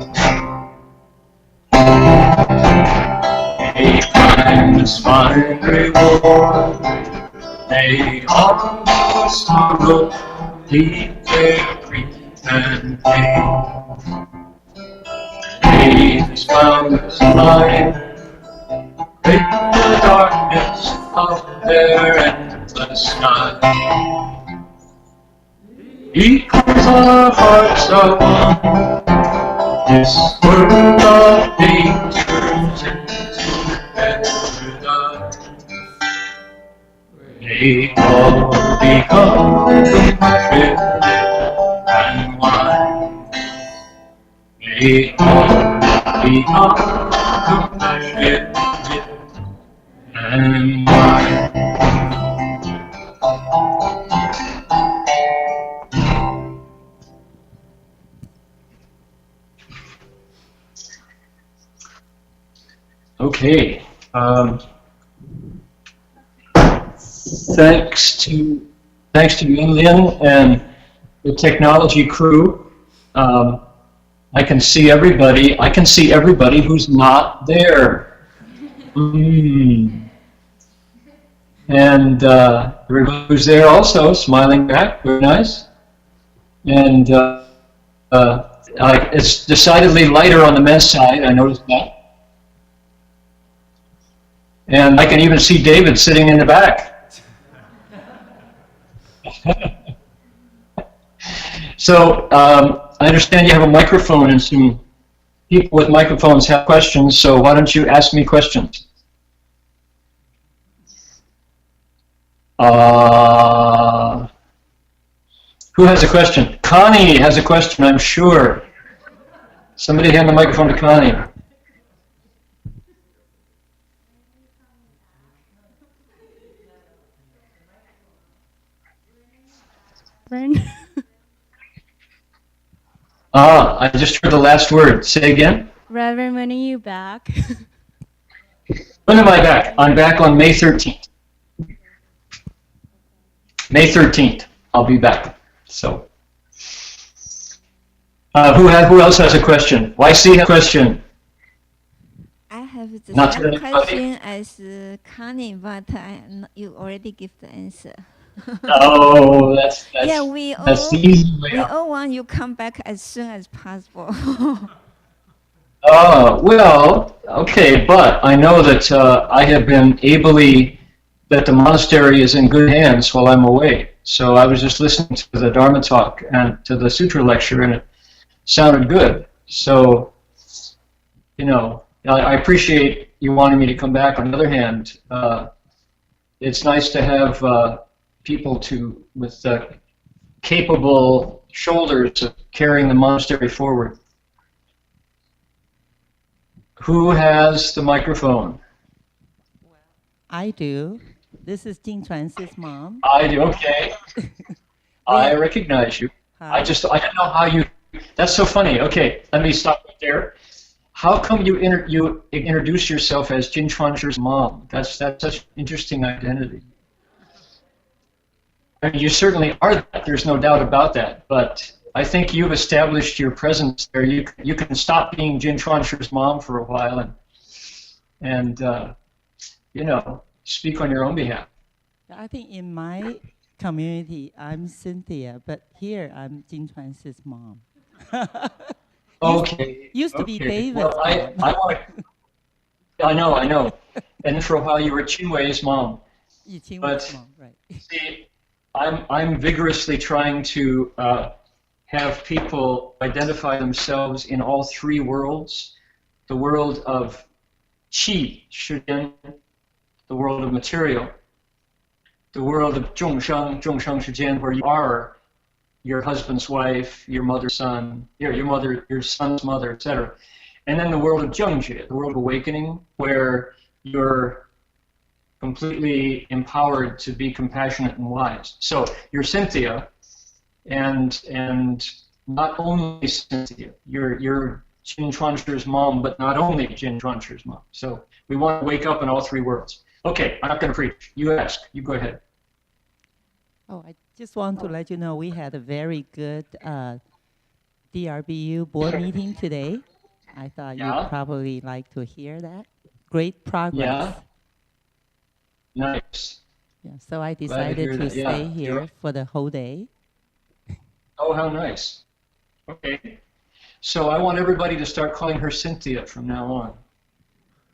May kindness find reward. May all the sorrow leave their grief and pain. May the flowers fly break the darkness of their endless sky. Because our hearts are one, this world of hate turns into paradise. May all become compassionate and wise. May all become compassionate and wise. Okay. Thanks to Yunlin and the technology crew. I can see everybody. I can see everybody who's not there. And everybody who's there also smiling back. Very nice. And it's decidedly lighter on the men's side. I noticed that. And I can even see David sitting in the back. So I understand you have a microphone, and some people with microphones have questions, so why don't you ask me questions? Who has a question? Connie has a question, I'm sure. Somebody hand the microphone to Connie. I just heard the last word. Say again. Reverend, when are you back? When am I back? I'm back on May 13th. May 13th, I'll be back. So, who else has a question? YC has a question. I have the Not same really question as Connie, but you already give the answer. Oh, that's yeah, we that's the easy way out. all want you come back as soon as possible. Well, okay, but I know that I have been that the monastery is in good hands while I'm away. So I was just listening to the Dharma talk and to the Sutra lecture, and it sounded good. So, I appreciate you wanting me to come back. On the other hand, it's nice to have people with capable shoulders of carrying the monastery forward. Who has the microphone? I do. This is Jin-Chuan's mom. I do, okay. I recognize you. Hi. I don't know how you, that's so funny. Okay, let me stop right there. How come you introduce yourself as Jin-Chuan's mom? That's such an interesting identity. I mean, you certainly are that. There's no doubt about that. But I think you've established your presence there. You can stop being Jin-Chuan's mom for a while and speak on your own behalf. I think in my community, I'm Cynthia, but here I'm Jin-Chuan's mom. Okay. Used to be David's Well, I know. And for a while you were Chinwei's mom. But, mom, right. See, I'm vigorously trying to have people identify themselves in all three worlds: the world of qi, shujin, the world of material, the world of zhongsheng, shujin, where you are your husband's wife, your mother's son, your son's mother, etc. And then the world of zhengjie, the world of awakening, where you're completely empowered to be compassionate and wise. So you're Cynthia, and not only Cynthia, you're Jin-Chuan's mom, but not only Jin-Chuan's mom. So we want to wake up in all three worlds. Okay, I'm not going to preach. You ask. You go ahead. Oh, I just want to let you know we had a very good DRBU board meeting today. I thought you'd probably like to hear that. Great progress. Yeah. Nice. Yeah, so I decided to stay here for the whole day. Oh, how nice. Okay. So I want everybody to start calling her Cynthia from now on,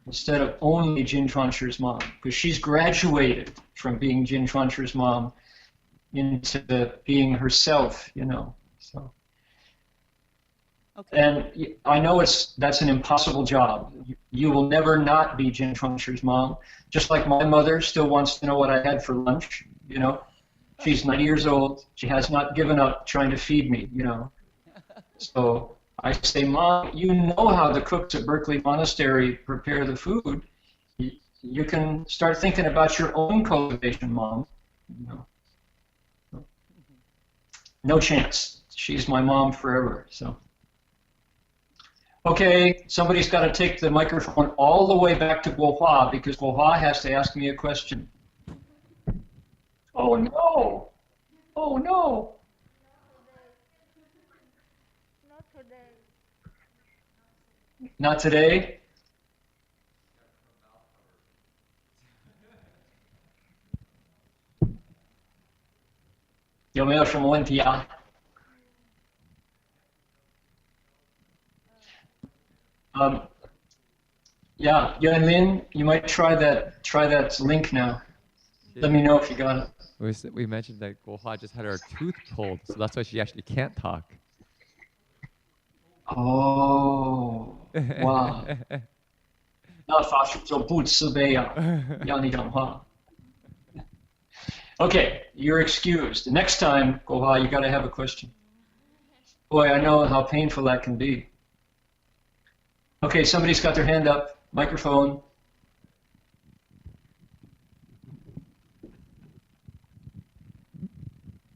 instead of only Jin-Chuan's mom, because she's graduated from being Jin-Chuan's mom into being herself, So. Okay. And I know that's an impossible job. You will never not be Jin-Chuan's mom. Just like my mother still wants to know what I had for lunch, She's 90 years old. She has not given up trying to feed me, So I say, Mom, you know how the cooks at Berkeley Monastery prepare the food. You can start thinking about your own cultivation, Mom. No chance. She's my mom forever, so. Okay, somebody's got to take the microphone all the way back to Guohua, because Guohua has to ask me a question. Oh no! Oh no! Not today. Not today?有没有什么问题啊？ Yeah, Yuan-Lin, you might try that link now. Let me know if you got it. We mentioned that Guohua just had her tooth pulled, so that's why she actually can't talk. Oh, wow. 那法师就不慈悲啊，让你讲话。Okay, you're excused. Next time, Goha, you got to have a question. Boy, I know how painful that can be. Okay, somebody's got their hand up. Microphone.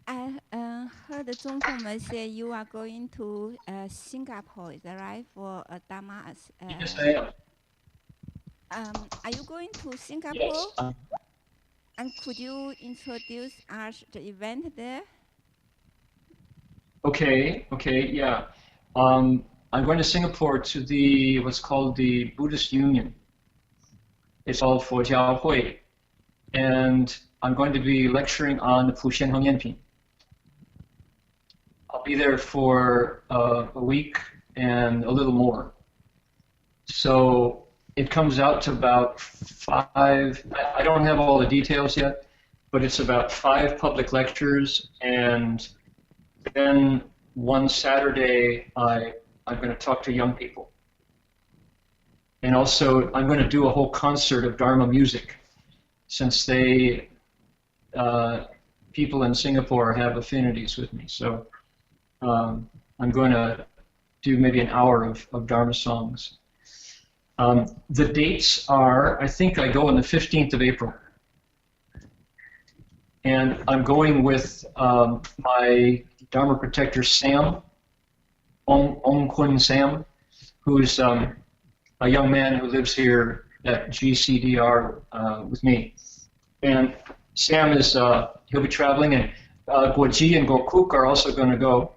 I heard Zongfeng say you are going to Singapore, is that right, for a Dharma? Yes, I am. Are you going to Singapore? Yes. And could you introduce us the event there? Okay, yeah. I'm going to Singapore to the what's called the Buddhist Union. It's called Fojiao Hui, and I'm going to be lecturing on the Pu Xian Heng Yanping. I'll be there for a week and a little more. So it comes out to about 5, I don't have all the details yet, but it's about 5 public lectures, and then one Saturday I'm going to talk to young people. And also I'm going to do a whole concert of Dharma music, since people in Singapore have affinities with me. So I'm going to do maybe an hour of Dharma songs. The dates are, I think I go on the 15th of April. And I'm going with my Dharma protector, Sam, Ong Kun Sam, who's a young man who lives here at GCDR with me. And Sam is, he'll be traveling, and Guoji and Gokuk are also going to go.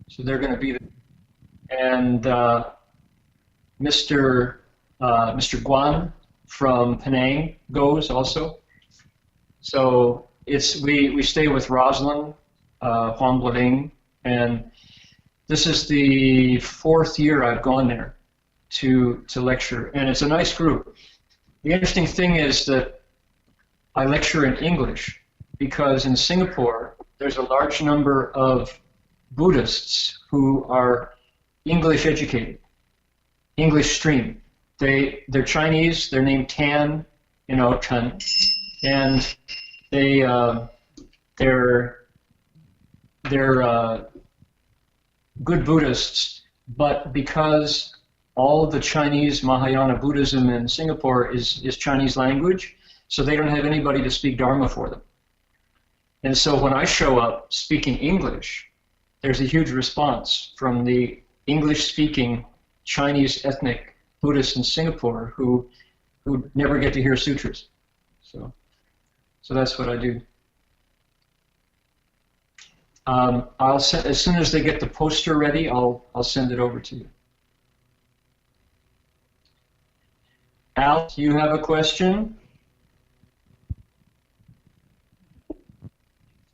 So they're going to be there. And Mr. Guan from Penang goes also. So we stay with Rosalind Huang Blaving, and this is the 4th year I've gone there to lecture, and it's a nice group. The interesting thing is that I lecture in English because in Singapore there's a large number of Buddhists who are English educated, English stream. They're Chinese. They're named Tan, Chen, and they're good Buddhists. But because all of the Chinese Mahayana Buddhism in Singapore is Chinese language, so they don't have anybody to speak Dharma for them. And so when I show up speaking English, there's a huge response from the English-speaking Chinese ethnic Buddhists in Singapore who never get to hear sutras. So that's what I do. I'll send, as soon as they get the poster ready, I'll send it over to you. Al, you have a question?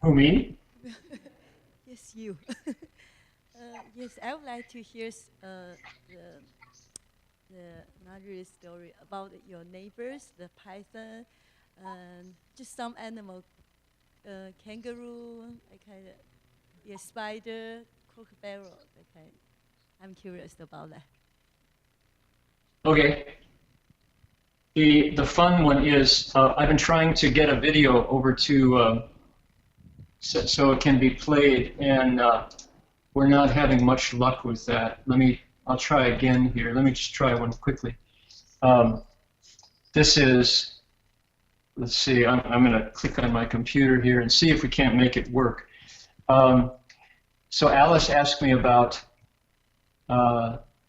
Who, me? Yes, you. Yes, I would like to hear another story about your neighbors, the python, and just some animal, kangaroo, spider, kookaburra. I'm curious about that. Okay. The fun one is I've been trying to get a video over to so it can be played, and we're not having much luck with that. I'll try again here. Let me just try one quickly. This is, let's see, I'm going to click on my computer here and see if we can't make it work. So Alice asked me about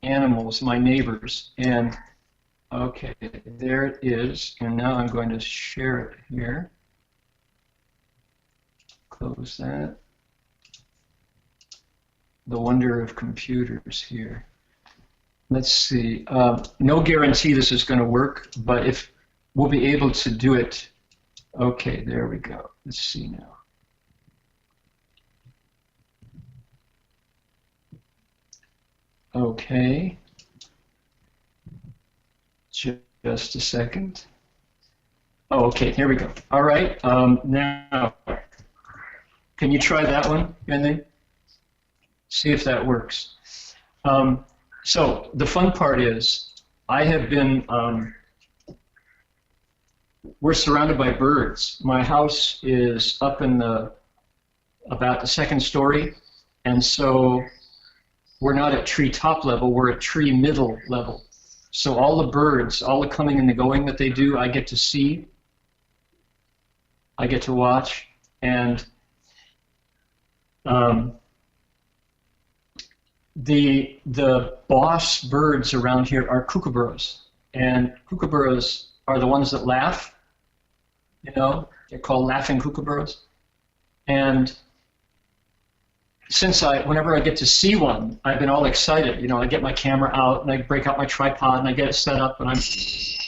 animals, my neighbors, and okay, there it is, and now I'm going to share it here. Close that. The wonder of computers here. Let's see. No guarantee this is going to work, but if we'll be able to do it. Okay, there we go. Let's see now. Okay. Just a second. Oh, okay, here we go. All right. Now, can you try that one, Yanni? See if that works. So the fun part is I have been we're surrounded by birds. My house is up in about the second story, and so we're not at tree top level, we're at tree middle level. So all the birds, all the coming and the going that they do, I get to see, I get to watch, and the boss birds around here are kookaburras, and kookaburras are the ones that laugh. You know, they're called laughing kookaburras. And whenever I get to see one, I've been all excited. You know, I get my camera out and I break out my tripod and I get it set up and I'm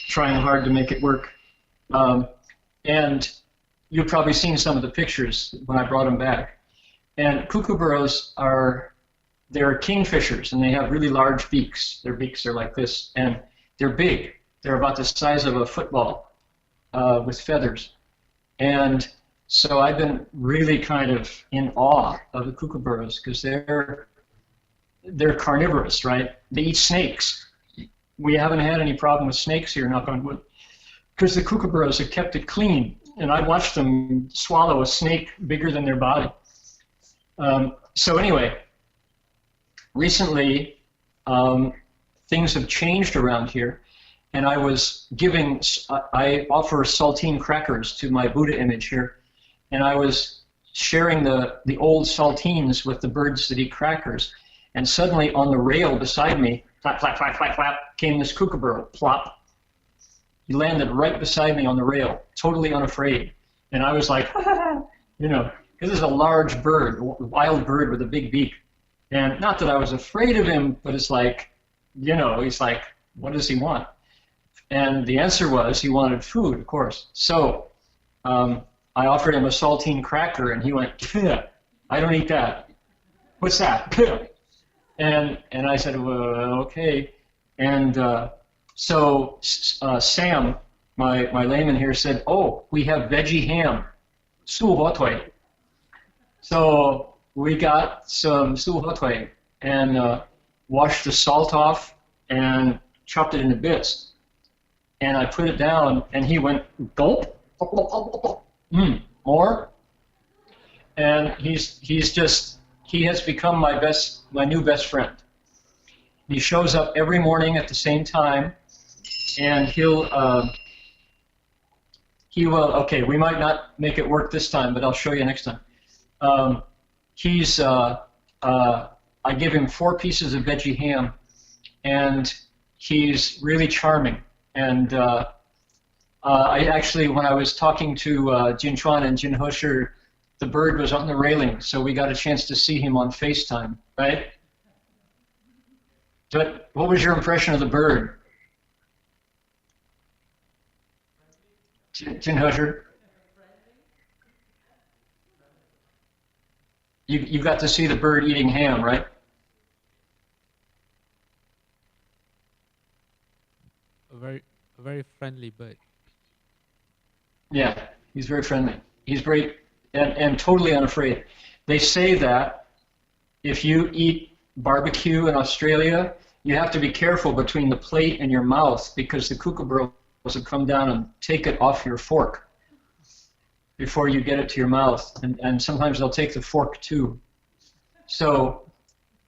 trying hard to make it work. And you've probably seen some of the pictures when I brought them back. And kookaburras they're kingfishers, and they have really large beaks. Their beaks are like this, and they're big. They're about the size of a football with feathers. And so I've been really kind of in awe of the kookaburras because they're carnivorous, right? They eat snakes. We haven't had any problem with snakes here, knock on wood, because the kookaburras have kept it clean. And I watched them swallow a snake bigger than their body. So anyway, recently things have changed around here, and I offer saltine crackers to my Buddha image here, and I was sharing the old saltines with the birds that eat crackers, and suddenly on the rail beside me, flap, flap, flap, flap, flap, came this kookaburra, plop. He landed right beside me on the rail, totally unafraid. And I was like, you know, this is a large bird, a wild bird with a big beak. And not that I was afraid of him, but it's like, you know, he's like, what does he want? And the answer was he wanted food, of course. So I offered him a saltine cracker, and he went, "Pugh, I don't eat that. What's that?" Pugh. And I said, well, okay. And so Sam, my layman here, said, oh, we have veggie ham, su hotoi. So we got some su hotoi and washed the salt off and chopped it into bits. And I put it down, and he went, gulp, more. And he has become my new best friend. He shows up every morning at the same time, and he will, okay, we might not make it work this time, but I'll show you next time. I give him 4 pieces of veggie ham, and he's really charming. And I actually, when I was talking to Jin-Chuan and Jin-He, the bird was on the railing, so we got a chance to see him on FaceTime, right? But what was your impression of the bird? Jin-He? You got to see the bird eating ham, right? A very friendly bird. Yeah, he's very friendly. He's very and totally unafraid. They say that if you eat barbecue in Australia, you have to be careful between the plate and your mouth because the kookaburras will come down and take it off your fork before you get it to your mouth, and sometimes they'll take the fork too. So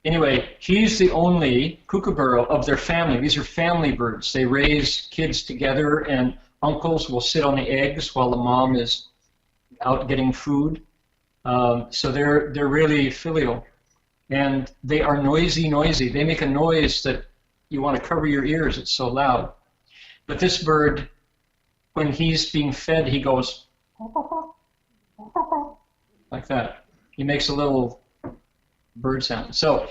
anyway, he's the only kookaburra of their family. These are family birds. They raise kids together, and uncles will sit on the eggs while the mom is out getting food. So they're really filial. And they are noisy. They make a noise that you want to cover your ears. It's so loud. But this bird, when he's being fed, he goes like that. He makes a little bird sound. So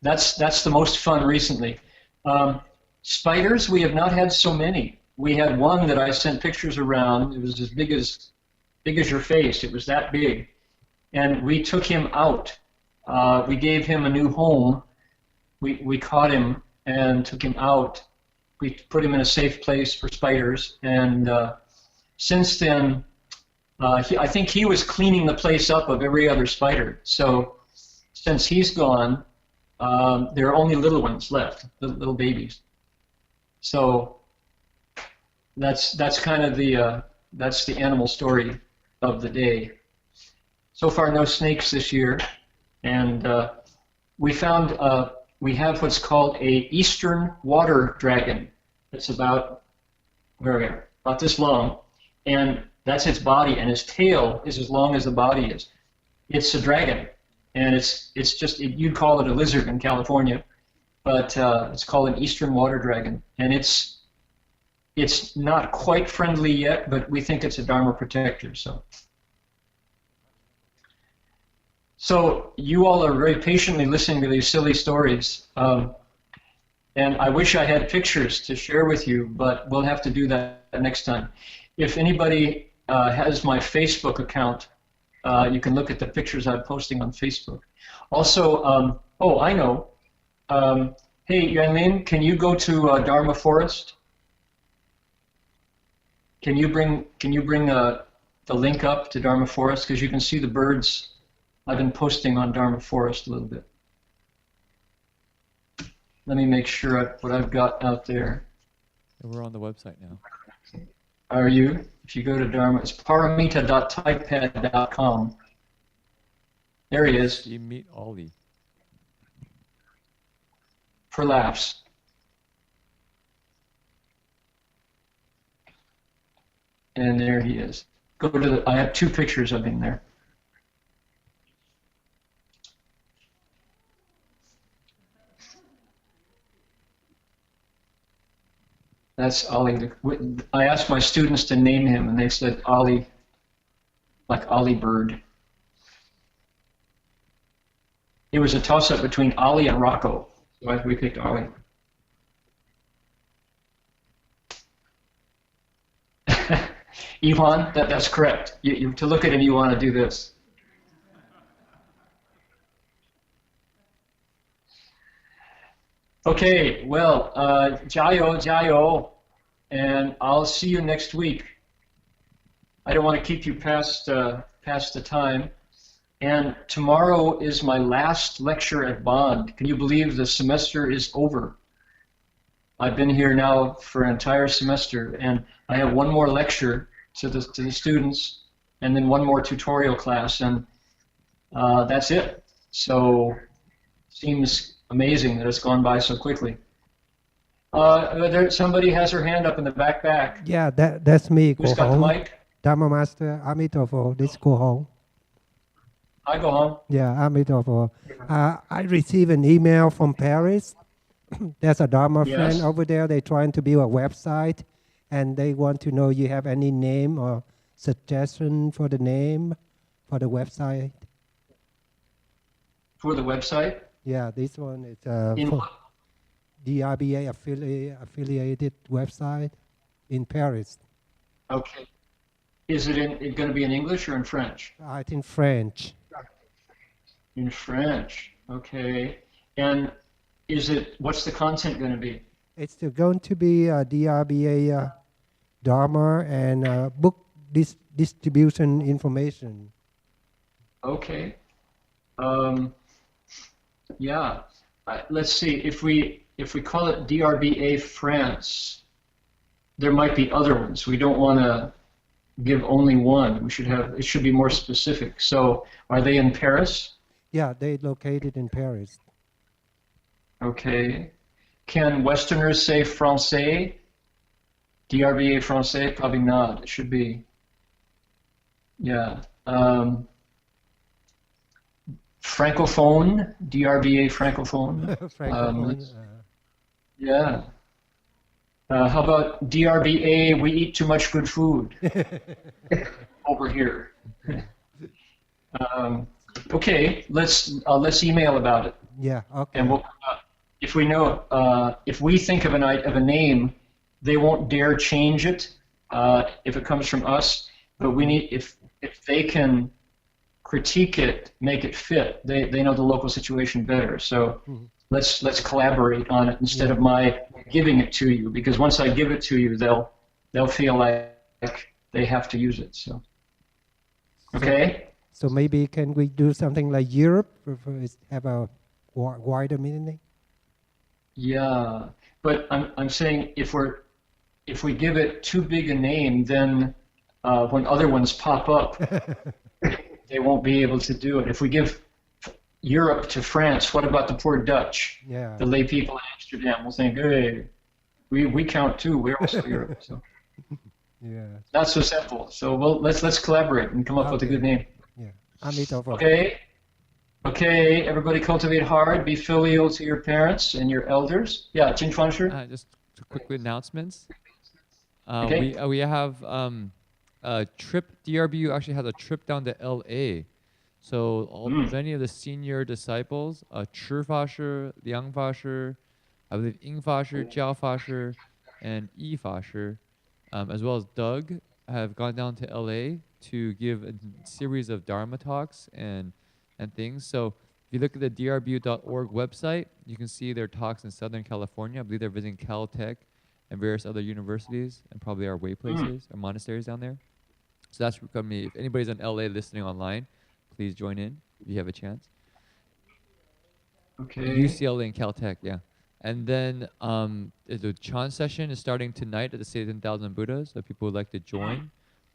that's the most fun recently. Spiders, we have not had so many. We had one that I sent pictures around. It was as big as your face. It was that big. And we took him out. We gave him a new home. We caught him and took him out. We put him in a safe place for spiders. And since then, I think he was cleaning the place up of every other spider. So since he's gone, there are only little ones left, little babies. So that's kind of the that's the animal story of the day. So far, no snakes this year, and we found we have what's called a eastern water dragon. It's about about this long, and that's its body, and its tail is as long as the body is. It's a dragon, and it's just you'd call it a lizard in California, but it's called an eastern water dragon, and it's not quite friendly yet, but we think it's a Dharma protector. So you all are very patiently listening to these silly stories, and I wish I had pictures to share with you, but we'll have to do that next time. If anybody has my Facebook account, you can look at the pictures I'm posting on Facebook. Also, oh, I know. Hey, Yuanlin, can you go to Dharma Forest? Can you bring the link up to Dharma Forest, because you can see the birds. I've been posting on Dharma Forest a little bit. Let me make sure what I've got out there. We're on the website now. Are you? If you go to Dharma, it's paramita.typepad.com. There he is. You meet Ollie. For laughs. And there he is. Go to the. I have 2 pictures of him there. That's Ollie. I asked my students to name him, and they said Ollie, like Ollie Bird. It was a toss-up between Ollie and Rocco, so we picked Ollie. Ivan, that's correct. To look at him, you want to do this. Okay, well, jayo, jayo, and I'll see you next week. I don't want to keep you past the time. And tomorrow is my last lecture at Bond. Can you believe the semester is over? I've been here now for an entire semester, and I have one more lecture to the students, and then one more tutorial class, and that's it. So, seems amazing that it's gone by so quickly. Somebody has her hand up in the back. Yeah, that's me. Who's got the mic? Dharma Master, Amitofo, this Go Home. I go home. Yeah, Amitofo. I received an email from Paris. There's a Dharma friend over there. They're trying to build a website, and they want to know you have any name or suggestion for the name for the website. For the website? Yeah, this one is DRBA affiliated website in Paris. Okay. Is it going to be in English or in French? I think French. In French, okay. And what's the content going to be? It's going to be DRBA Dharma and book distribution information. Okay. Yeah. Let's see. If we call it DRBA France, there might be other ones. We don't want to give only one. It should be more specific. So, are they in Paris? Yeah, they're located in Paris. Okay. Can Westerners say Francais? DRBA Francais? Probably not. It should be. Yeah. Francophone? DRBA Francophone? Francophone. Yeah. How about DRBA, we eat too much good food over here. Okay, let's email about it. Yeah. Okay. And we'll, if we know, if we think of a name, they won't dare change it if it comes from us. But we need if they can critique it, make it fit. They know the local situation better. So let's collaborate on it instead of my giving it to you. Because once I give it to you, they'll feel like they have to use it. So okay. So maybe can we do something like Europe, have a wider meaning? Yeah, but I'm saying if we give it too big a name, then when other ones pop up, they won't be able to do it. If we give Europe to France, what about the poor Dutch? Yeah. The lay people in Amsterdam will think, hey, we count too. We're also Europe. So Yeah. not so simple. So let's collaborate and come up with a good name. Yeah. Amitabha. Okay, everybody cultivate hard, be filial to your parents and your elders. Yeah, Jin-Chuan Shi? Just quickly announcements. Okay. We have a trip. DRBU actually has a trip down to LA. So many of the senior disciples, Chi Fa-shi, Liang Fa-shi, I believe Ying Fa-shi, Jiao Fa-shi, and Yi Fa-shi, as well as Doug, have gone down to LA to give a series of Dharma talks and things. So if you look at the drbu.org website, you can see their talks in Southern California. I believe they're visiting Caltech and various other universities and probably our way places or monasteries down there. So that's going to be, if anybody's in LA listening online, please join in if you have a chance. Okay. UCLA and Caltech, yeah. And then the Chan session is starting tonight at the City of 10,000 Buddhas. So if people would like to join,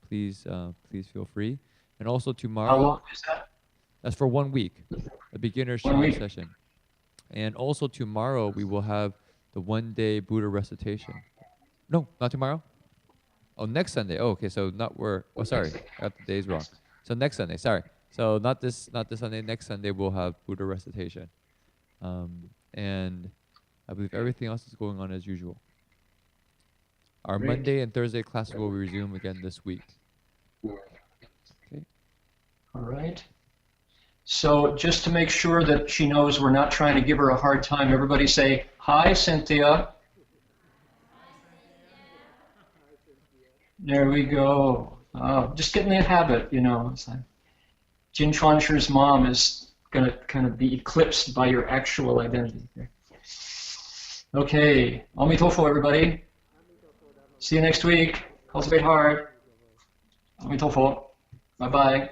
please feel free. And also tomorrow. How long is that? That's for 1 week, a beginner's Chan session. And also tomorrow we will have the 1-day Buddha recitation. No, not tomorrow. Oh, next Sunday. Oh, okay. So not where. Oh, sorry, I got the days wrong. So next Sunday. Sorry. So not this Sunday. Next Sunday we'll have Buddha recitation, and I believe everything else is going on as usual. Our Great. Monday and Thursday classes will resume again this week. Okay. All right. So just to make sure that she knows we're not trying to give her a hard time, everybody say, hi, Cynthia. There we go. Just get in the habit, you know. It's like Jin-Chuan Shi's mom is going to kind of be eclipsed by your actual identity. Okay. Amitofo, everybody. See you next week. Cultivate hard. Amitofo. Bye-bye.